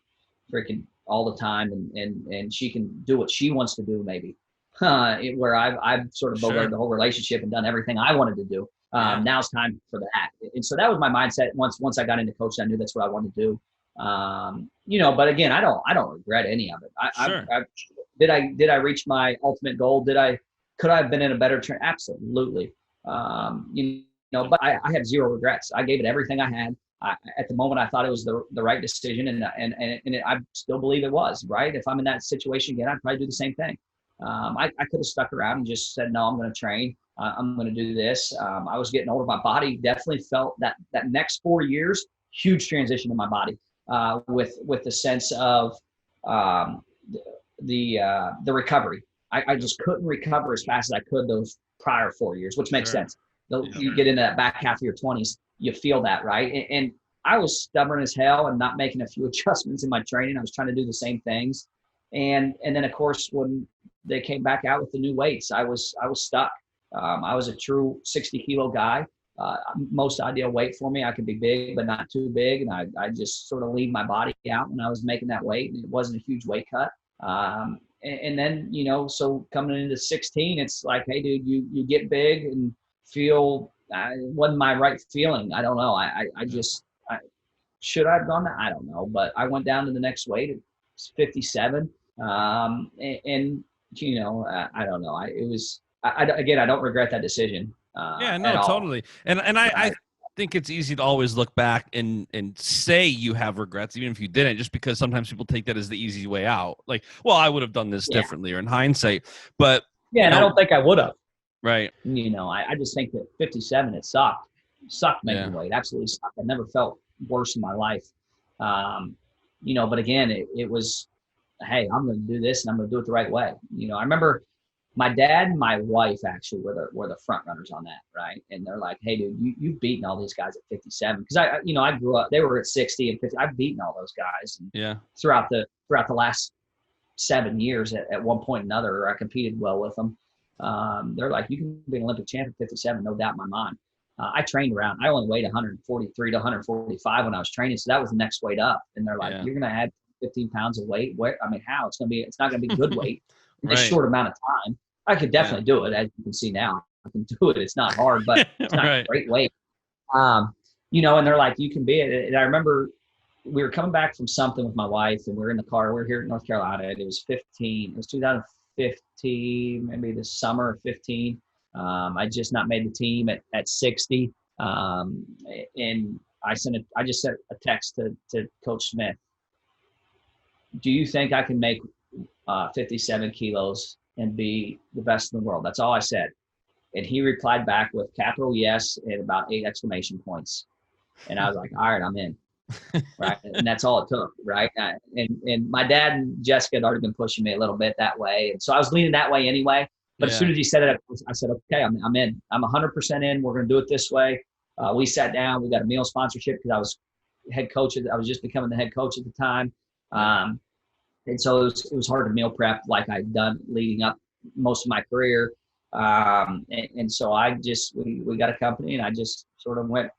freaking all the time and she can do what she wants to do, maybe, where I've sort of bogarded the whole relationship and done everything I wanted to do. Now's time for that. And so that was my mindset. Once I got into coaching, I knew that's what I wanted to do. But again, I don't regret any of it. Did I reach my ultimate goal? Could I have been in a better train? Absolutely. But I have zero regrets. I gave it everything I had. At the moment, I thought it was the right decision, and I still believe it was, right? If I'm in that situation again, I'd probably do the same thing. I could have stuck around and just said, no, I'm going to train. I'm going to do this. I was getting older. My body definitely felt that next 4 years, huge transition in my body with the sense of the recovery. I just couldn't recover as fast as I could those prior 4 years, which makes sense. You get into that back half of your 20s, you feel that, right? And I was stubborn as hell and not making a few adjustments in my training. I was trying to do the same things. And then, of course, when they came back out with the new weights, I was stuck. I was a true 60-kilo guy. Most ideal weight for me. I could be big, but not too big. And I just sort of leave my body out when I was making that weight. And it wasn't a huge weight cut. And then, so coming into 16, it's like, hey, dude, you get big and feel it wasn't my right feeling. I don't know. I should I have done that? I don't know. But I went down to the next weight. It's 57. I don't know. I don't regret that decision. Totally. And I think it's easy to always look back and say you have regrets, even if you didn't, just because sometimes people take that as the easy way out. Like, well, I would have done this differently, or in hindsight. But and I don't think I would have. Right. I just think that 57, it sucked making weight. Absolutely sucked. I never felt worse in my life. But again, it was, hey, I'm going to do this and I'm going to do it the right way. I remember my dad and my wife actually were the front runners on that, right? And they're like, hey, dude, you've beaten all these guys at 57. Because I grew up, they were at 60 and 50. I've beaten all those guys. And throughout the last 7 years, at one point or another, I competed well with them. They're like, you can be an Olympic champion at 57, no doubt in my mind. I trained around. I only weighed 143 to 145 when I was training, so that was the next weight up. And they're like, you're going to add 15 pounds of weight? How? It's not going to be good weight in a short amount of time. I could definitely do it. As you can see now, I can do it. It's not hard, but it's not a great weight. You know, and they're like, you can be it. And I remember we were coming back from something with my wife, and we were in the car. We were here in North Carolina. It was 2015, maybe the summer of 15. I just not made the team at 60. And I just sent a text to Coach Smith. Do you think I can make 57 kilos and be the best in the world? That's all I said. And he replied back with capital yes and about 8 exclamation points. And I was like, all right, I'm in. Right. And that's all it took. Right. And my dad and Jessica had already been pushing me a little bit that way. And so I was leaning that way anyway. But as soon as he said it, I said, okay, I'm in. I'm 100% in. We're going to do it this way. We sat down. We got a meal sponsorship because I was head coach. I was just becoming the head coach at the time. And so it was hard to meal prep like I'd done leading up most of my career. And so we got a company, and I just sort of went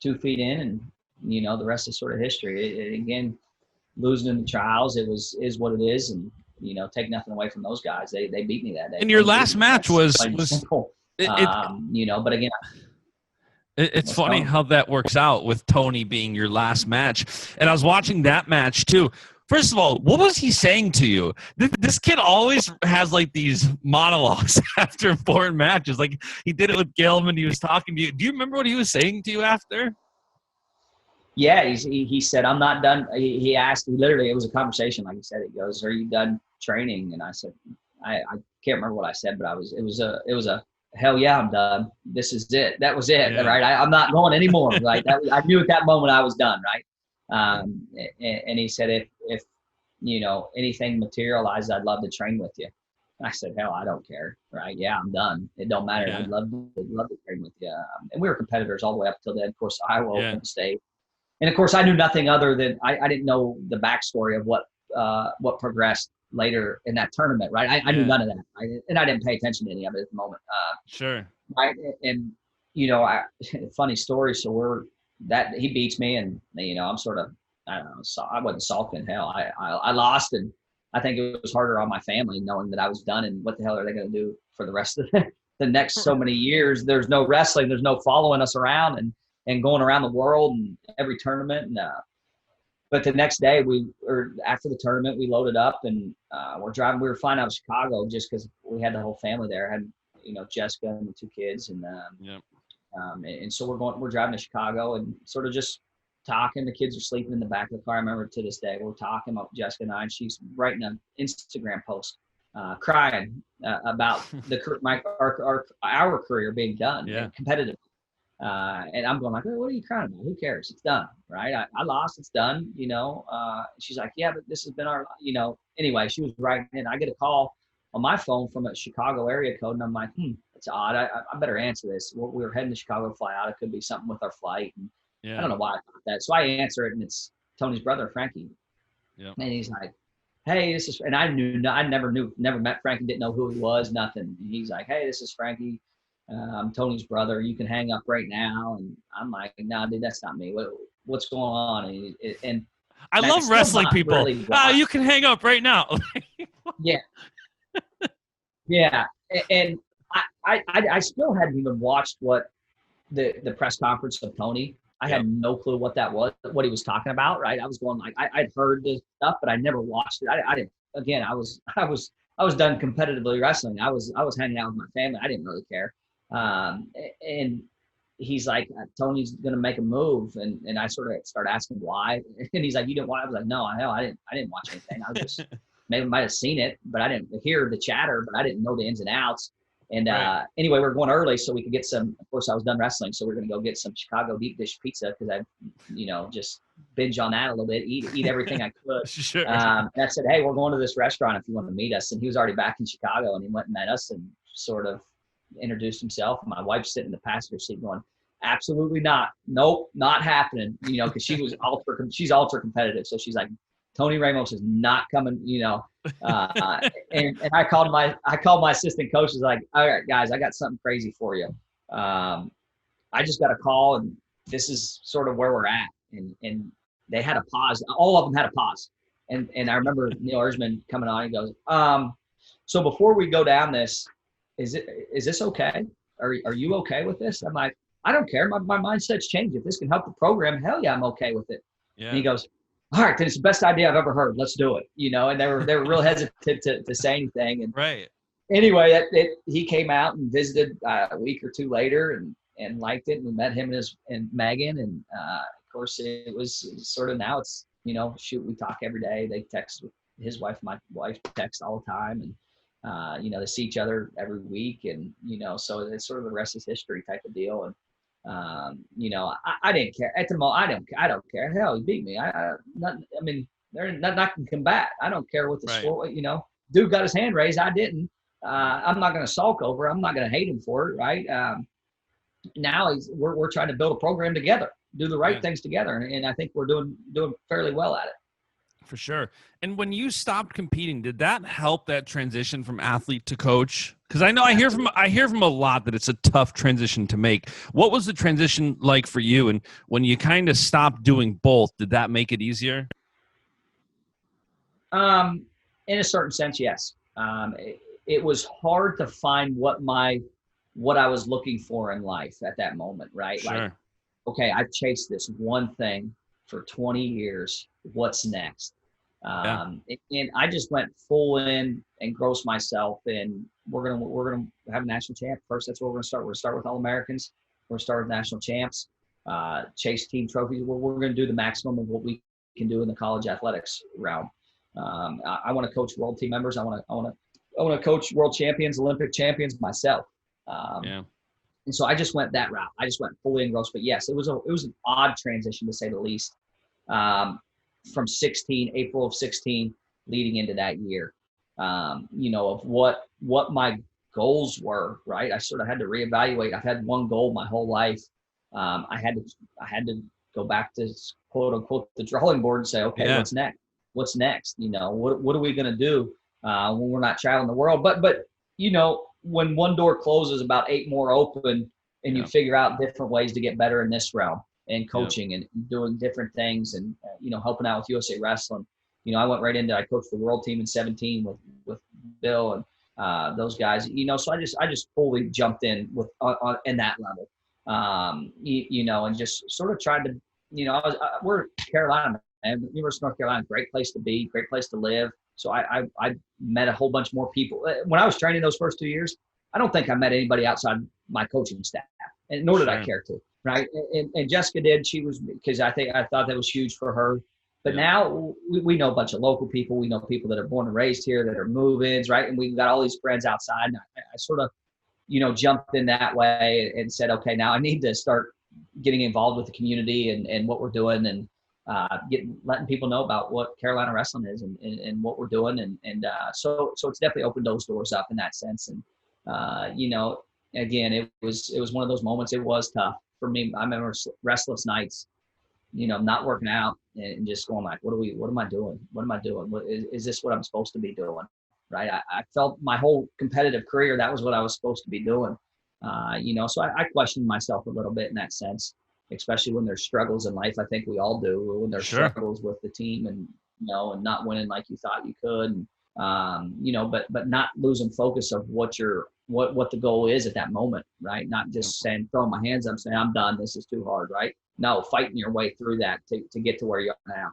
2 feet in, and, you know, the rest is sort of history. Again, losing in the trials, is what it is. And, you know, take nothing away from those guys. They beat me that day. And your last match was simple. You know, but again, it's funny how that works out with Tony being your last match. And I was watching that match too. First of all, what was he saying to you? This kid always has like these monologues after important matches. Like he did it with Gilman. He was talking to you. Do you remember what he was saying to you after? Yeah, he said, I'm not done. He asked me literally, it was a conversation. Like he said, it goes, are you done training? And I said, I can't remember what I said, but it was a hell yeah, I'm done. This is it. That was it. Yeah. Right. I'm not going anymore. Right. I knew at that moment I was done. Right. And he said, if you know, anything materialized, I'd love to train with you. And I said, hell, I don't care. Right. Yeah, I'm done. It don't matter. Yeah. I'd love to train with you. And we were competitors all the way up till then. Of course, Iowa Open State. And of course, I knew nothing other than I didn't know the backstory of what progressed later in that tournament, right? I knew none of that, and I didn't pay attention to any of it at the moment. Sure. Right, and you know, funny story. So he beats me, and you know, I'm sort of, I don't know, so I wasn't sulking. Hell, I lost, and I think it was harder on my family knowing that I was done, and what the hell are they going to do for the rest of the next so many years? There's no wrestling, there's no following us around, and going around the world and every tournament. And but the next day after the tournament, we loaded up, and we're driving. We were flying out of Chicago just because we had the whole family there. I had, you know, Jessica and the 2 kids, and and so we're driving to Chicago and sort of just talking. The kids are sleeping in the back of the car. I remember to this day we're talking about Jessica and I, and she's writing an Instagram post, crying about our career being done, competitive. And I'm going like, oh, what are you crying about? Who cares? It's done, right? I lost. It's done, you know. She's like, yeah, but this has been our, you know. Anyway, she was writing, and I get a call on my phone from a Chicago area code, and I'm like, it's odd. I better answer this. We were heading to Chicago to fly out. It could be something with our flight. And I don't know why I thought that. So I answer it, and it's Tony's brother, Frankie. Yeah. And he's like, hey, this is, and I never met Frankie, didn't know who he was, nothing. And he's like, hey, this is Frankie. I'm Tony's brother. You can hang up right now. And I'm like, nah, dude, that's not me. What's going on? And I love wrestling people. Really you can hang up right now. Yeah. Yeah. And I still hadn't even watched what the press conference of Tony. I had no clue what that was, what he was talking about. Right. I was going like, I'd heard this stuff, but I never watched it. I didn't, again, I was done competitively wrestling. I was hanging out with my family. I didn't really care. And he's like, Tony's going to make a move. And I sort of start asking why. And he's like, you didn't watch? I was like, no, hell, I didn't watch anything. I was just, maybe might have seen it, but I didn't hear the chatter, but I didn't know the ins and outs. And anyway, we're going early so we could get some, of course I was done wrestling. So we're going to go get some Chicago deep dish pizza. Cause I, just binge on that a little bit, eat everything I could. Sure. And I said, hey, we're going to this restaurant if you want to meet us. And he was already back in Chicago, and he went and met us and sort of introduced himself. And my wife's sitting in the passenger seat going, absolutely not. Nope, not happening. Cause she's ultra competitive. So she's like, Tony Ramos is not coming, and I called my assistant coach. Is like, all right, guys, I got something crazy for you. I just got a call, and this is sort of where we're at. And they had a pause. All of them had a pause. And I remember Neil Erzman coming on. He goes, so before we go down this, is this okay? Are you okay with this? I'm like, I don't care. My mindset's changed. If this can help the program, hell yeah, I'm okay with it. Yeah. And he goes, all right, then it's the best idea I've ever heard. Let's do it. And they were real hesitant to say anything. And Right. anyway, he came out and visited a week or two later and liked it. And we met him and Megan. And of course, it was sort of, now it's, shoot, we talk every day. They text with his wife, my wife text all the time. And, they see each other every week. And, so it's sort of the rest is history type of deal. And, I didn't care at the moment. I don't care. Hell, he beat me. They're not can combat. I don't care what the score, dude got his hand raised. I didn't. I'm not going to sulk over. I'm not going to hate him for it. Right. Now we're trying to build a program together, do the right things together. And I think we're doing fairly well at it. For sure. And when you stopped competing, did that help that transition from athlete to coach? Because I know I hear from a lot that it's a tough transition to make. What was the transition like for you? And when you kind of stopped doing both, did that make it easier? In a certain sense, yes. It was hard to find what I was looking for in life at that moment, right? Sure. Like, okay, I've chased this one thing for 20 years. What's next? And I just went full in, engrossed myself, and we're gonna have a national champ first. That's where we're gonna start. We're gonna start with All-Americans. We're gonna start with national champs. Chase team trophies. We're gonna do the maximum of what we can do in the college athletics realm. I want to coach world team members. I want to coach world champions, Olympic champions myself. And so I just went that route. I just went fully engrossed. But yes, it was an odd transition to say the least. From April of 16, leading into that year, of what my goals were, right? I sort of had to reevaluate. I've had one goal my whole life. I had to go back to quote unquote the drawing board and say, okay, what's next? What's next? What are we going to do when we're not traveling the world? But when one door closes, about 8 more open, and you figure out different ways to get better in this realm. And coaching and doing different things and, helping out with USA Wrestling. I went right into, I coached the world team in 17 with Bill and those guys, so I just fully jumped in in that level, and just sort of tried to, we're Carolina, man, University of North Carolina, great place to be, great place to live. So I met a whole bunch more people. When I was training those first 2 years, I don't think I met anybody outside my coaching staff, and nor did I care to. Right. And Jessica did. She was, because I thought that was huge for her. But now we know a bunch of local people. We know people that are born and raised here that are move-ins. Right. And we've got all these friends outside. And I sort of, jumped in that way and said, okay, now I need to start getting involved with the community and what we're doing and letting people know about what Carolina wrestling is and what we're doing. And so it's definitely opened those doors up in that sense. And, again, it was one of those moments. It was tough. For me, I remember restless nights, not working out and just going like, what am I doing? What am I doing? Is this what I'm supposed to be doing? Right. I felt my whole competitive career, that was what I was supposed to be doing. So I questioned myself a little bit in that sense, especially when there's struggles in life. I think we all do, when there's struggles with the team and, and not winning like you thought you could. And, but not losing focus of what the goal is at that moment, right? Not just saying, throwing my hands up, saying, I'm done. This is too hard, right? No, fighting your way through that to get to where you are now.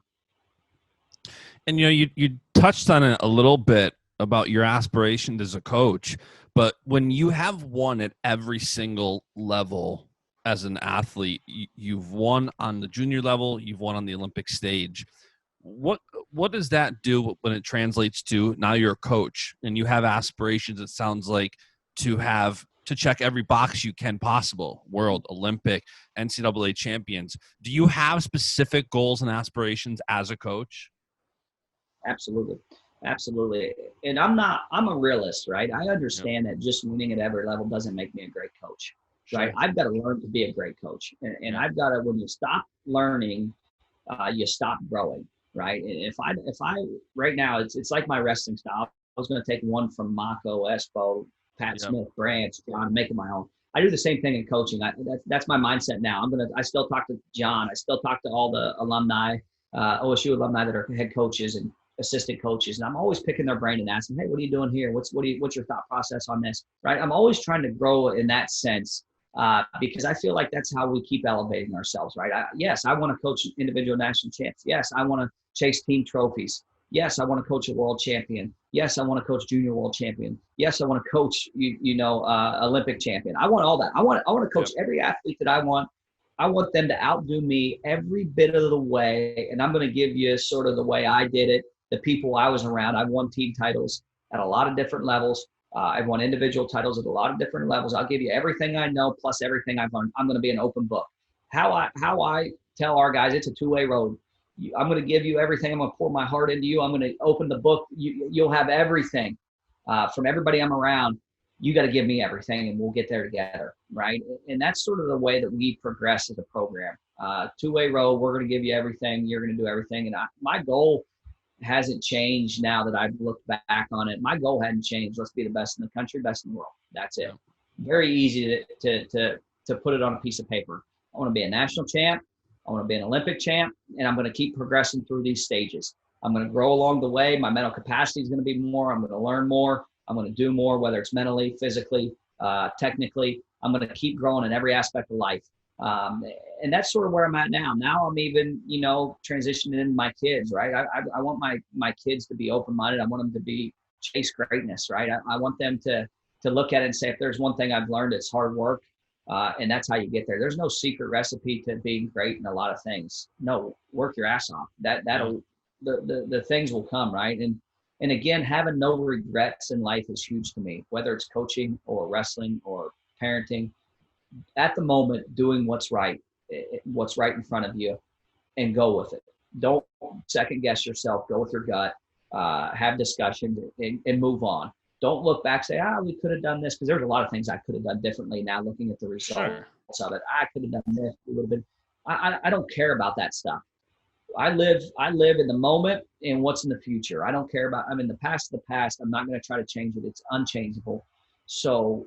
And, you touched on it a little bit about your aspirations as a coach, but when you have won at every single level as an athlete, you've won on the junior level, you've won on the Olympic stage. What does that do when it translates to now you're a coach and you have aspirations, it sounds like, to check every box you can possible, world, Olympic, NCAA champions. Do you have specific goals and aspirations as a coach? Absolutely. And I'm a realist, right? I understand that just winning at every level doesn't make me a great coach, right? I've got to learn to be a great coach. And I've got to, when you stop learning, you stop growing. Right. And if I right now, it's like my wrestling style. I was going to take one from Mako, Espo, Pat Smith, Branch, John, make it my own. I do the same thing in coaching. That's my mindset now. I still talk to John. I still talk to all the alumni, OSU alumni that are head coaches. And assistant coaches, and I'm always picking their brain and asking, hey, what are you doing here? What's your thought process on this? Right. I'm always trying to grow in that sense, because I feel like that's how we keep elevating ourselves. Right. Yes, I want to coach individual national champs. Yes, I want to chase team trophies. Yes, I want to coach a world champion. Yes, I want to coach junior world champion. Yes, I want to coach, Olympic champion. I want all that. I want to coach every athlete that I want. I want them to outdo me every bit of the way. And I'm going to give you sort of the way I did it, the people I was around. I've won team titles at a lot of different levels. I've won individual titles at a lot of different levels. I'll give you everything I know plus everything I've learned. I'm going to be an open book. How I tell our guys, it's a two-way road. I'm going to give you everything. I'm going to pour my heart into you. I'm going to open the book. You'll have everything from everybody I'm around. You got to give me everything, and we'll get there together, right? And that's sort of the way that we progress as a program. Two-way road. We're going to give you everything. You're going to do everything. And my goal hasn't changed now that I've looked back on it. My goal hadn't changed. Let's be the best in the country, best in the world. That's it. Very easy to put it on a piece of paper. I want to be a national champ. I want to be an Olympic champ, and I'm going to keep progressing through these stages. I'm going to grow along the way. My mental capacity is going to be more. I'm going to learn more. I'm going to do more, whether it's mentally, physically, technically. I'm going to keep growing in every aspect of life. And that's sort of where I'm at now. Now I'm even, transitioning into my kids, right? I want my kids to be open-minded. I want them to chase greatness, right? I want them to look at it and say, if there's one thing I've learned, it's hard work. And that's how you get there. There's no secret recipe to being great in a lot of things. No, work your ass off. The things will come, right? And again, having no regrets in life is huge to me, whether it's coaching or wrestling or parenting. At the moment, doing what's right in front of you, and go with it. Don't second guess yourself. Go with your gut. Have discussions and move on. Don't look back, say, we could have done this, because there's a lot of things I could have done differently now looking at the results of it. I could have done this. It would have been. I don't care about that stuff. I live in the moment and what's in the future. I don't care about, the past is the past. I'm not going to try to change it. It's unchangeable. So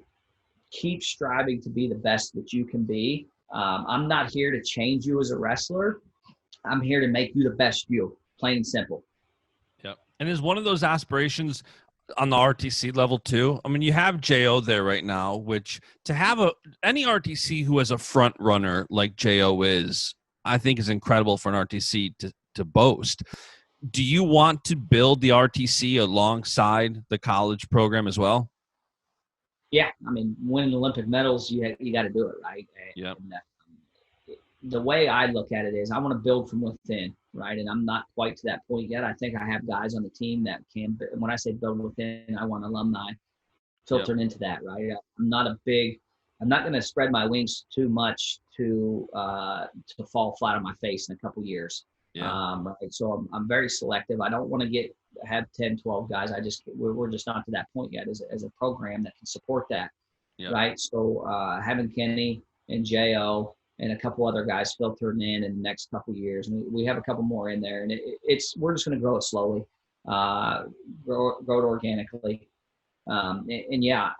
keep striving to be the best that you can be. I'm not here to change you as a wrestler. I'm here to make you the best you, plain and simple. Yep. And is one of those aspirations on the RTC level too? You have JO there right now, which to have any RTC who has a front runner like JO is, I think is incredible for an RTC to boast. Do you want to build the RTC alongside the college program as well? Yeah. Winning Olympic medals, you got to do it, right? Yeah. The way I look at it is I want to build from within, right? And I'm not quite to that point yet. I think I have guys on the team that can, when I say build within, I want alumni filtered into that, right? I'm not going to spread my wings too much to fall flat on my face in a couple years. Yeah. Right. So I'm very selective. I don't want to have 10, 12 guys. We're just not to that point yet as a program that can support that. Yeah. Right. So having Kenny and Jo and a couple other guys filtering in the next couple years, and we have a couple more in there, and we're just going to grow it slowly, grow it organically. And yeah,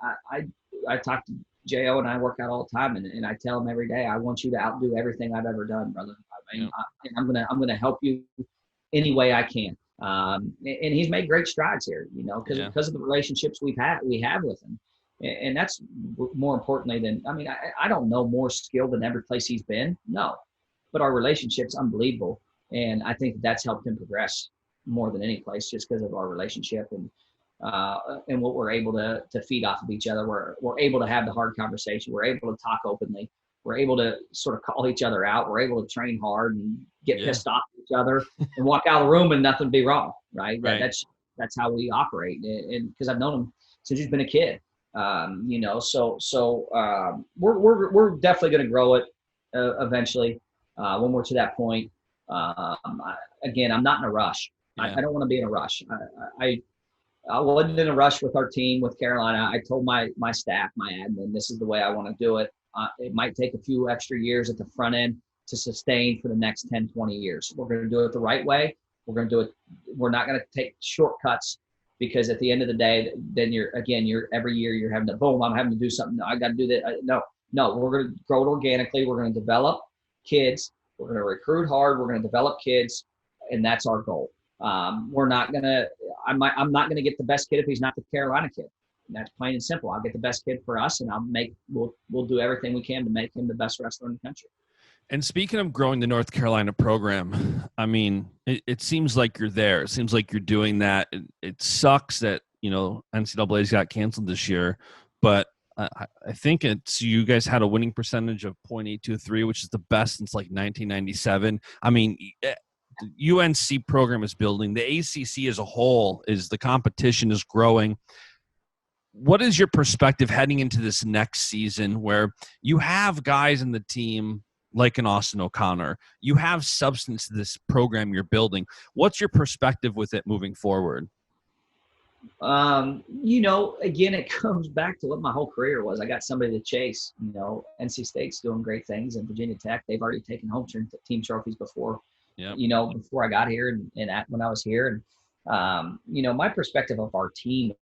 I talk to Jo and I work out all the time, and I tell him every day, I want you to outdo everything I've ever done, brother. I'm gonna help you any way I can. And he's made great strides here, because of the relationships we have with him. And that's more importantly than, I don't know more skill than every place he's been. No, but our relationship's unbelievable. And I think that's helped him progress more than any place, just because of our relationship and what we're able to feed off of each other. We're able to have the hard conversation. We're able to talk openly. We're able to sort of call each other out. We're able to train hard and get pissed off at each other and walk out of the room and nothing be wrong. Right. That's how we operate. And because I've known him since he's been a kid. So we're definitely going to grow it eventually when we're to that point. Again, I'm not in a rush. I don't want to be in a rush. I wasn't in a rush with our team, with Carolina. I told my staff, my admin, this is the way I want to do it. It might take a few extra years at the front end to sustain for the next 10, 20 years. We're going to do it the right way. We're going to do it. We're not going to take shortcuts, because at the end of the day, then you're every year you're having to, boom, I'm having to do something. I got to do that. No, we're going to grow it organically. We're going to develop kids. We're going to recruit hard. We're going to develop kids. And that's our goal. We're not gonna. I'm not gonna get the best kid if he's not the Carolina kid. That's plain and simple. I'll get the best kid for us, and we'll do everything we can to make him the best wrestler in the country. And speaking of growing the North Carolina program, I mean, it seems like you're there. It seems like you're doing that. It sucks that, NCAA's got canceled this year, but I think you guys had a winning percentage of .823, which is the best since like 1997. I mean, UNC program is building. The ACC as a whole the competition is growing. What is your perspective heading into this next season where you have guys in the team like an Austin O'Connor? You have substance to this program you're building. What's your perspective with it moving forward? Again, it comes back to what my whole career was. I got somebody to chase. NC State's doing great things, and Virginia Tech, they've already taken home team trophies before. Yep. Before I got here and when I was here. And my perspective of our team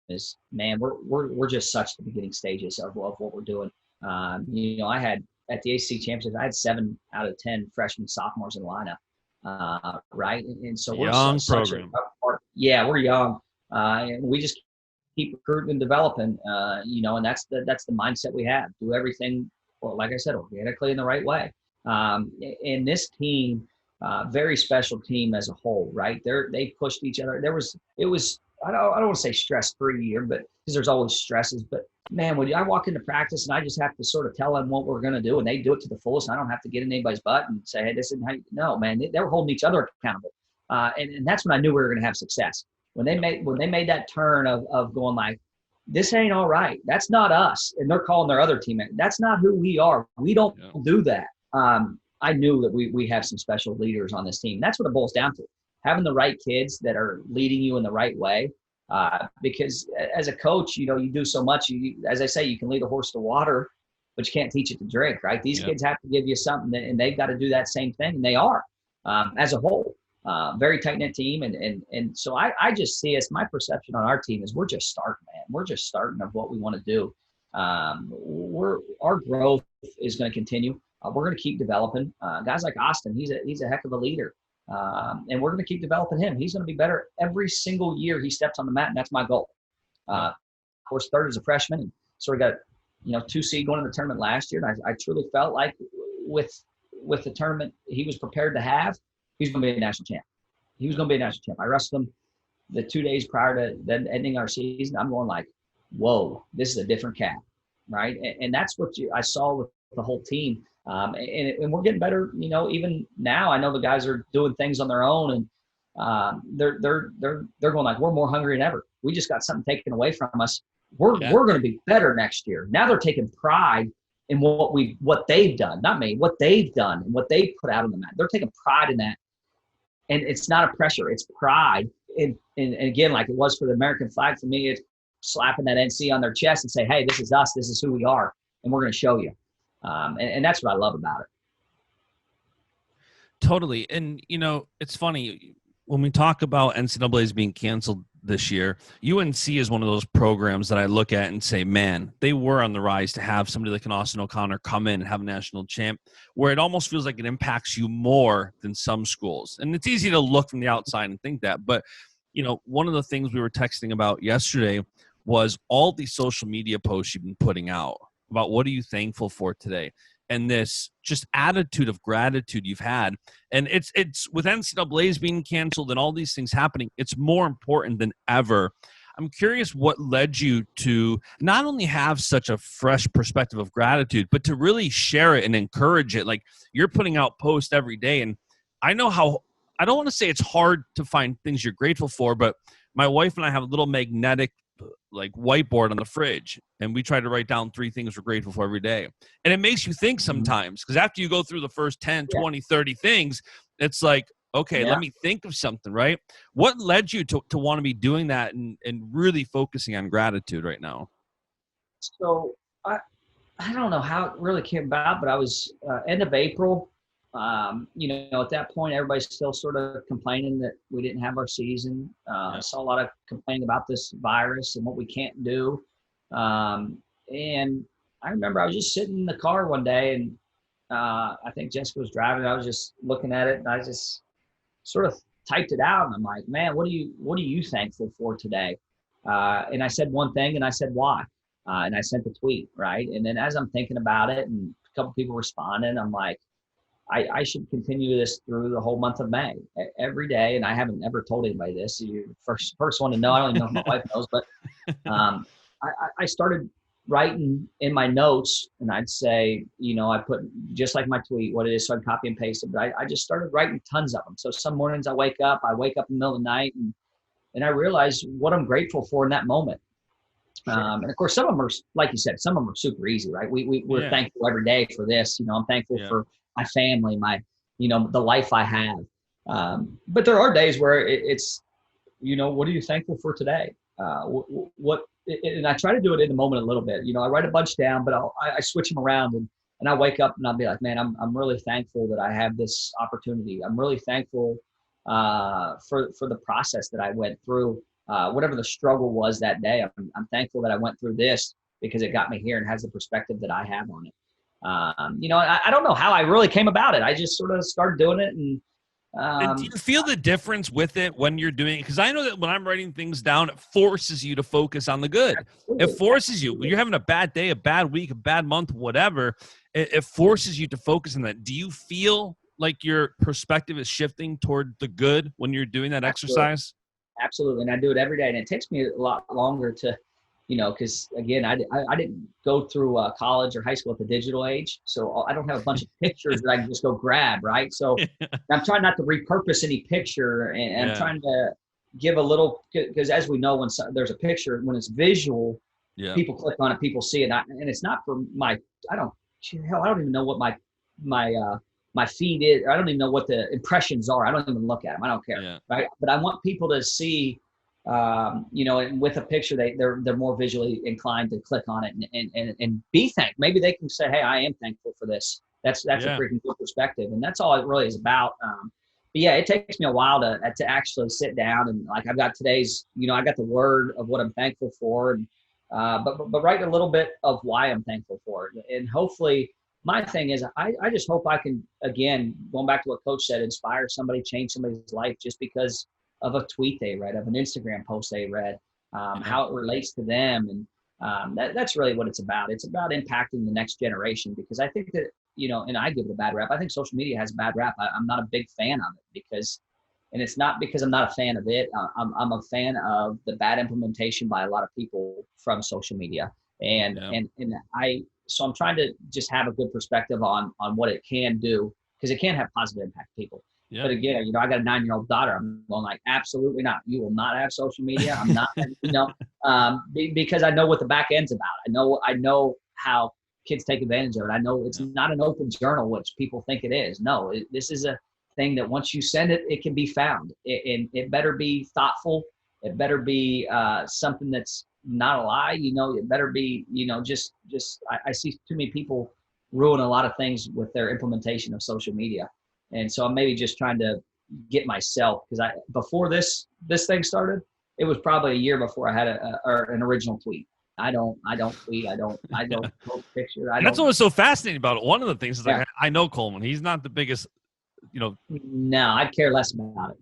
is, man, we're just such the beginning stages of what we're doing. I had at the ACC championships, I had 7 out of 10 freshmen, sophomores in the lineup, right? And so we're young such program. We're young, and we just keep recruiting and developing. And that's the mindset we have. Do everything, well, like I said, organically in the right way. And this team, very special team as a whole, right? They pushed each other. I don't want to say stress-free year, but because there's always stresses. But man, when I walk into practice and I just have to sort of tell them what we're going to do, and they do it to the fullest, and I don't have to get in anybody's butt and say, hey, this isn't how you. No, man, they were holding each other accountable, and that's when I knew we were going to have success. When they made that turn of going like, this ain't all right. That's not us, and they're calling their other teammate. That's not who we are. We don't do that. I knew that we have some special leaders on this team. That's what it boils down to. Having the right kids that are leading you in the right way. Because as a coach, you do so much. As I say, you can lead a horse to water, but you can't teach it to drink, right? These kids have to give you something, and they've got to do that same thing, and they are, as a whole. Very tight-knit team, and so I just see my perception on our team is we're just starting, man. We're just starting of what we want to do. Our growth is going to continue. We're going to keep developing. Guys like Austin, he's a heck of a leader. And we're going to keep developing him. He's going to be better every single year he steps on the mat, and that's my goal. Of course, third as a freshman, and so we got 2 seed going to the tournament last year. And I truly felt like with the tournament he was prepared to have, he's going to be a national champ. He was going to be a national champ. I wrestled him the 2 days prior to then ending our season. I'm going like, whoa, this is a different cat, right? And that's what I saw with the whole team. And we're getting better, even now. I know the guys are doing things on their own, and they're going like, we're more hungry than ever. We just got something taken away from us. We're going to be better next year. Now they're taking pride in what they've done, not me, what they've done and what they've put out on the mat. They're taking pride in that, and it's not a pressure; it's pride. And again, like it was for the American flag, for me, it's slapping that NC on their chest and say, hey, this is us. This is who we are, and we're going to show you. And that's what I love about it. Totally. And, it's funny when we talk about NCAA's being canceled this year, UNC is one of those programs that I look at and say, man, they were on the rise to have somebody like an Austin O'Connor come in and have a national champ, where it almost feels like it impacts you more than some schools. And it's easy to look from the outside and think that. But, one of the things we were texting about yesterday was all these social media posts you've been putting out about what are you thankful for today, and this just attitude of gratitude you've had. And it's with NCAA's being canceled and all these things happening, it's more important than ever. I'm curious what led you to not only have such a fresh perspective of gratitude, but to really share it and encourage it. Like, you're putting out posts every day, and I know how, I don't want to say it's hard to find things you're grateful for, but my wife and I have a little magnetic like whiteboard on the fridge, and we try to write down 3 things we're grateful for every day. And it makes you think sometimes, because after you go through the first 10, 20, 30 things, it's like, okay, let me think of something, right? What led you to want to be doing that and really focusing on gratitude right now? So I don't know how it really came about, but I was end of April. At that point, everybody's still sort of complaining that we didn't have our season. I saw a lot of complaining about this virus and what we can't do. And I remember I was just sitting in the car one day, and I think Jessica was driving. I was just looking at it, and I just sort of typed it out, and I'm like, man, what are you thankful for today? And I said one thing, and I said why, and I sent the tweet, right? And then as I'm thinking about it, and a couple people responded, I'm like, I should continue this through the whole month of May, every day. And I haven't ever told anybody this. You're the first one to know. I don't even know if my wife knows, but I started writing in my notes, and I'd say, I put just like my tweet, what it is, so I'd copy and paste it. But I just started writing tons of them. So some mornings I wake up in the middle of the night, and I realize what I'm grateful for in that moment. And of course, some of them are, like you said, some of them are super easy, right? We're thankful every day for this. I'm thankful for my family, the life I have. But there are days where it's, what are you thankful for today? And I try to do it in the moment a little bit. I write a bunch down, but I switch them around, and I wake up and I'll be like, man, I'm really thankful that I have this opportunity. I'm really thankful for the process that I went through. Whatever the struggle was that day, I'm thankful that I went through this because it got me here and has the perspective that I have on it. I don't know how I really came about it. I just sort of started doing it. And do you feel the difference with it when you're doing it? Because I know that when I'm writing things down, it forces you to focus on the good. Absolutely. It forces you. When you're having a bad day, a bad week, a bad month, whatever, it forces you to focus on that. Do you feel like your perspective is shifting toward the good when you're doing that exercise? Absolutely. And I do it every day. And it takes me a lot longer to, because again, I didn't go through college or high school at the digital age. So I don't have a bunch of pictures that I can just go grab. Right. So I'm trying not to repurpose any picture, and I'm trying to give a little, because as we know, when there's a picture, when it's visual, people click on it, people see it. And it's not for I don't even know what my feed is. I don't even know what the impressions are. I don't even look at them. I don't care. Yeah. Right. But I want people to see, and with a picture, they're more visually inclined to click on it and be thankful. Maybe they can say, hey, I am thankful for this. That's a freaking good perspective. And that's all it really is about. But yeah, it takes me a while to actually sit down, and like I've got today's, I got the word of what I'm thankful for, and but write a little bit of why I'm thankful for it. And hopefully, my thing is, I just hope I can, again, going back to what Coach said, inspire somebody, change somebody's life just because of a tweet they read, of an Instagram post they read, how it relates to them. And that's really what it's about. It's about impacting the next generation, because I think that, and I give it a bad rap. I think social media has a bad rap. I'm not a big fan of it and it's not because I'm not a fan of it. I'm a fan of the bad implementation by a lot of people from social media. So I'm trying to just have a good perspective on what it can do, because it can have positive impact on people. Yeah. But again, I got a 9-year-old daughter. I'm going like, absolutely not. You will not have social media. I'm not, because I know what the back end's about. I know how kids take advantage of it. I know it's not an open journal, which people think it is. No, this is a thing that once you send it, it can be found. And it better be thoughtful. It better be something that's not a lie. It better be, just I see too many people ruin a lot of things with their implementation of social media. And so I'm maybe just trying to get myself, because before this thing started, it was probably a year before I had an original tweet. I don't tweet. I don't post picture. That's what was so fascinating about it. One of the things is I know Coleman. He's not the biggest, No, I'd care less about it.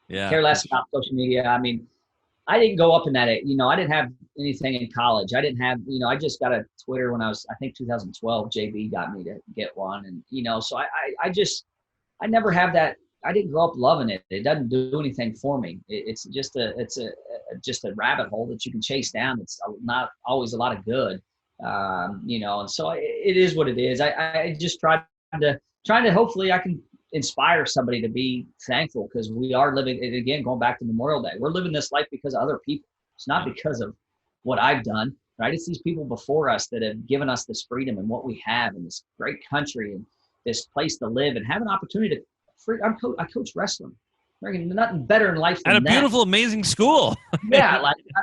Yeah. Care less about social media. I mean, I didn't go up in that, I didn't have anything in college. I didn't have, I just got a Twitter when I was, I think 2012, JB got me to get one. And, so I never have that. I didn't grow up loving it. It doesn't do anything for me. It's just a rabbit hole that you can chase down. It's not always a lot of good, and so it is what it is. I just trying to hopefully I can inspire somebody to be thankful, because we are living, and again, going back to Memorial Day, we're living this life because of other people. It's not because of what I've done, right? It's these people before us that have given us this freedom and what we have in this great country and this place to live and have an opportunity to I coach wrestling. Nothing better in life than at a beautiful, amazing school. Yeah,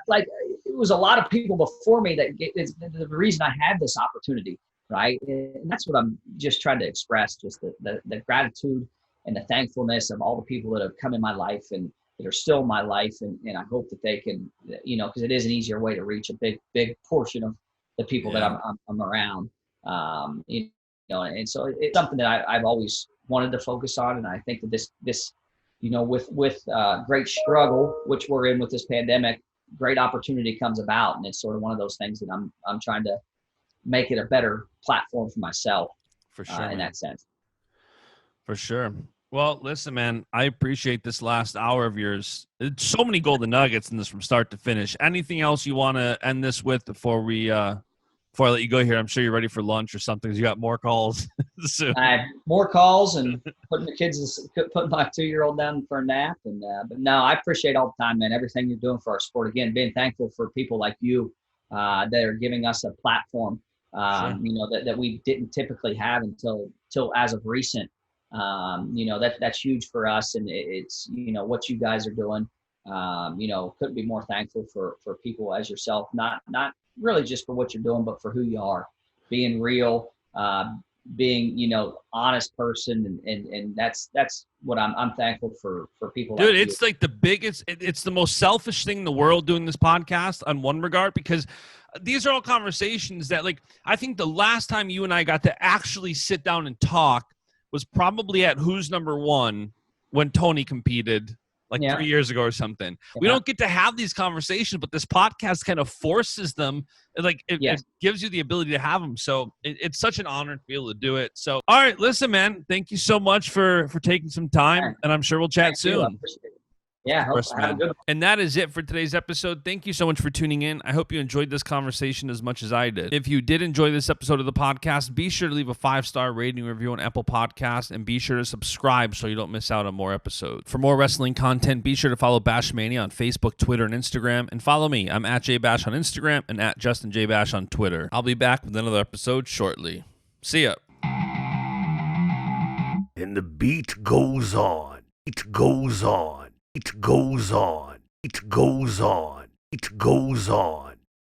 like it was a lot of people before me that is the reason I had this opportunity, right? And that's what I'm just trying to express, just the gratitude and the thankfulness of all the people that have come in my life and that are still in my life. And I hope that they can, because it is an easier way to reach a big portion of the people that I'm around. And so it's something that I've always wanted to focus on. And I think that this with great struggle, which we're in with this pandemic, great opportunity comes about, and it's sort of one of those things that I'm trying to make it a better platform for myself. For sure, in that sense. For sure. Well, listen, man, I appreciate this last hour of yours. It's so many golden nuggets in this from start to finish. Anything else you want to end this with before I let you go here? I'm sure you're ready for lunch or something. You got more calls soon. I have more calls and putting my 2-year-old down for a nap. And but no, I appreciate all the time, man. Everything you're doing for our sport. Again, being thankful for people like you that are giving us a platform. Sure. That we didn't typically have until as of recent. That's huge for us, and it's what you guys are doing. Couldn't be more thankful for people as yourself, not really just for what you're doing, but for who you are, being real, being honest person, and that's what I'm thankful for people. Dude, like it's like the biggest, it's the most selfish thing in the world doing this podcast on one regard, because these are all conversations that, like, I think the last time you and I got to actually sit down and talk was probably at Who's Number One when Tony competed like 3 years ago or something. We don't get to have these conversations, but this podcast kind of forces them. Like it gives you the ability to have them. So it's such an honor to be able to do it. So, all right, listen, man, thank you so much for taking some time, and I'm sure we'll chat soon. Yeah, have a good one. And that is it for today's episode. Thank you so much for tuning in. I hope you enjoyed this conversation as much as I did. If you did enjoy this episode of the podcast, be sure to leave a 5-star rating review on Apple Podcasts, and be sure to subscribe so you don't miss out on more episodes. For more wrestling content, be sure to follow Baschamania on Facebook, Twitter, and Instagram, and follow me. I'm at JBash on Instagram and at JustinJBash on Twitter. I'll be back with another episode shortly. See ya. And the beat goes on. It goes on. It goes on. It goes on. It goes on.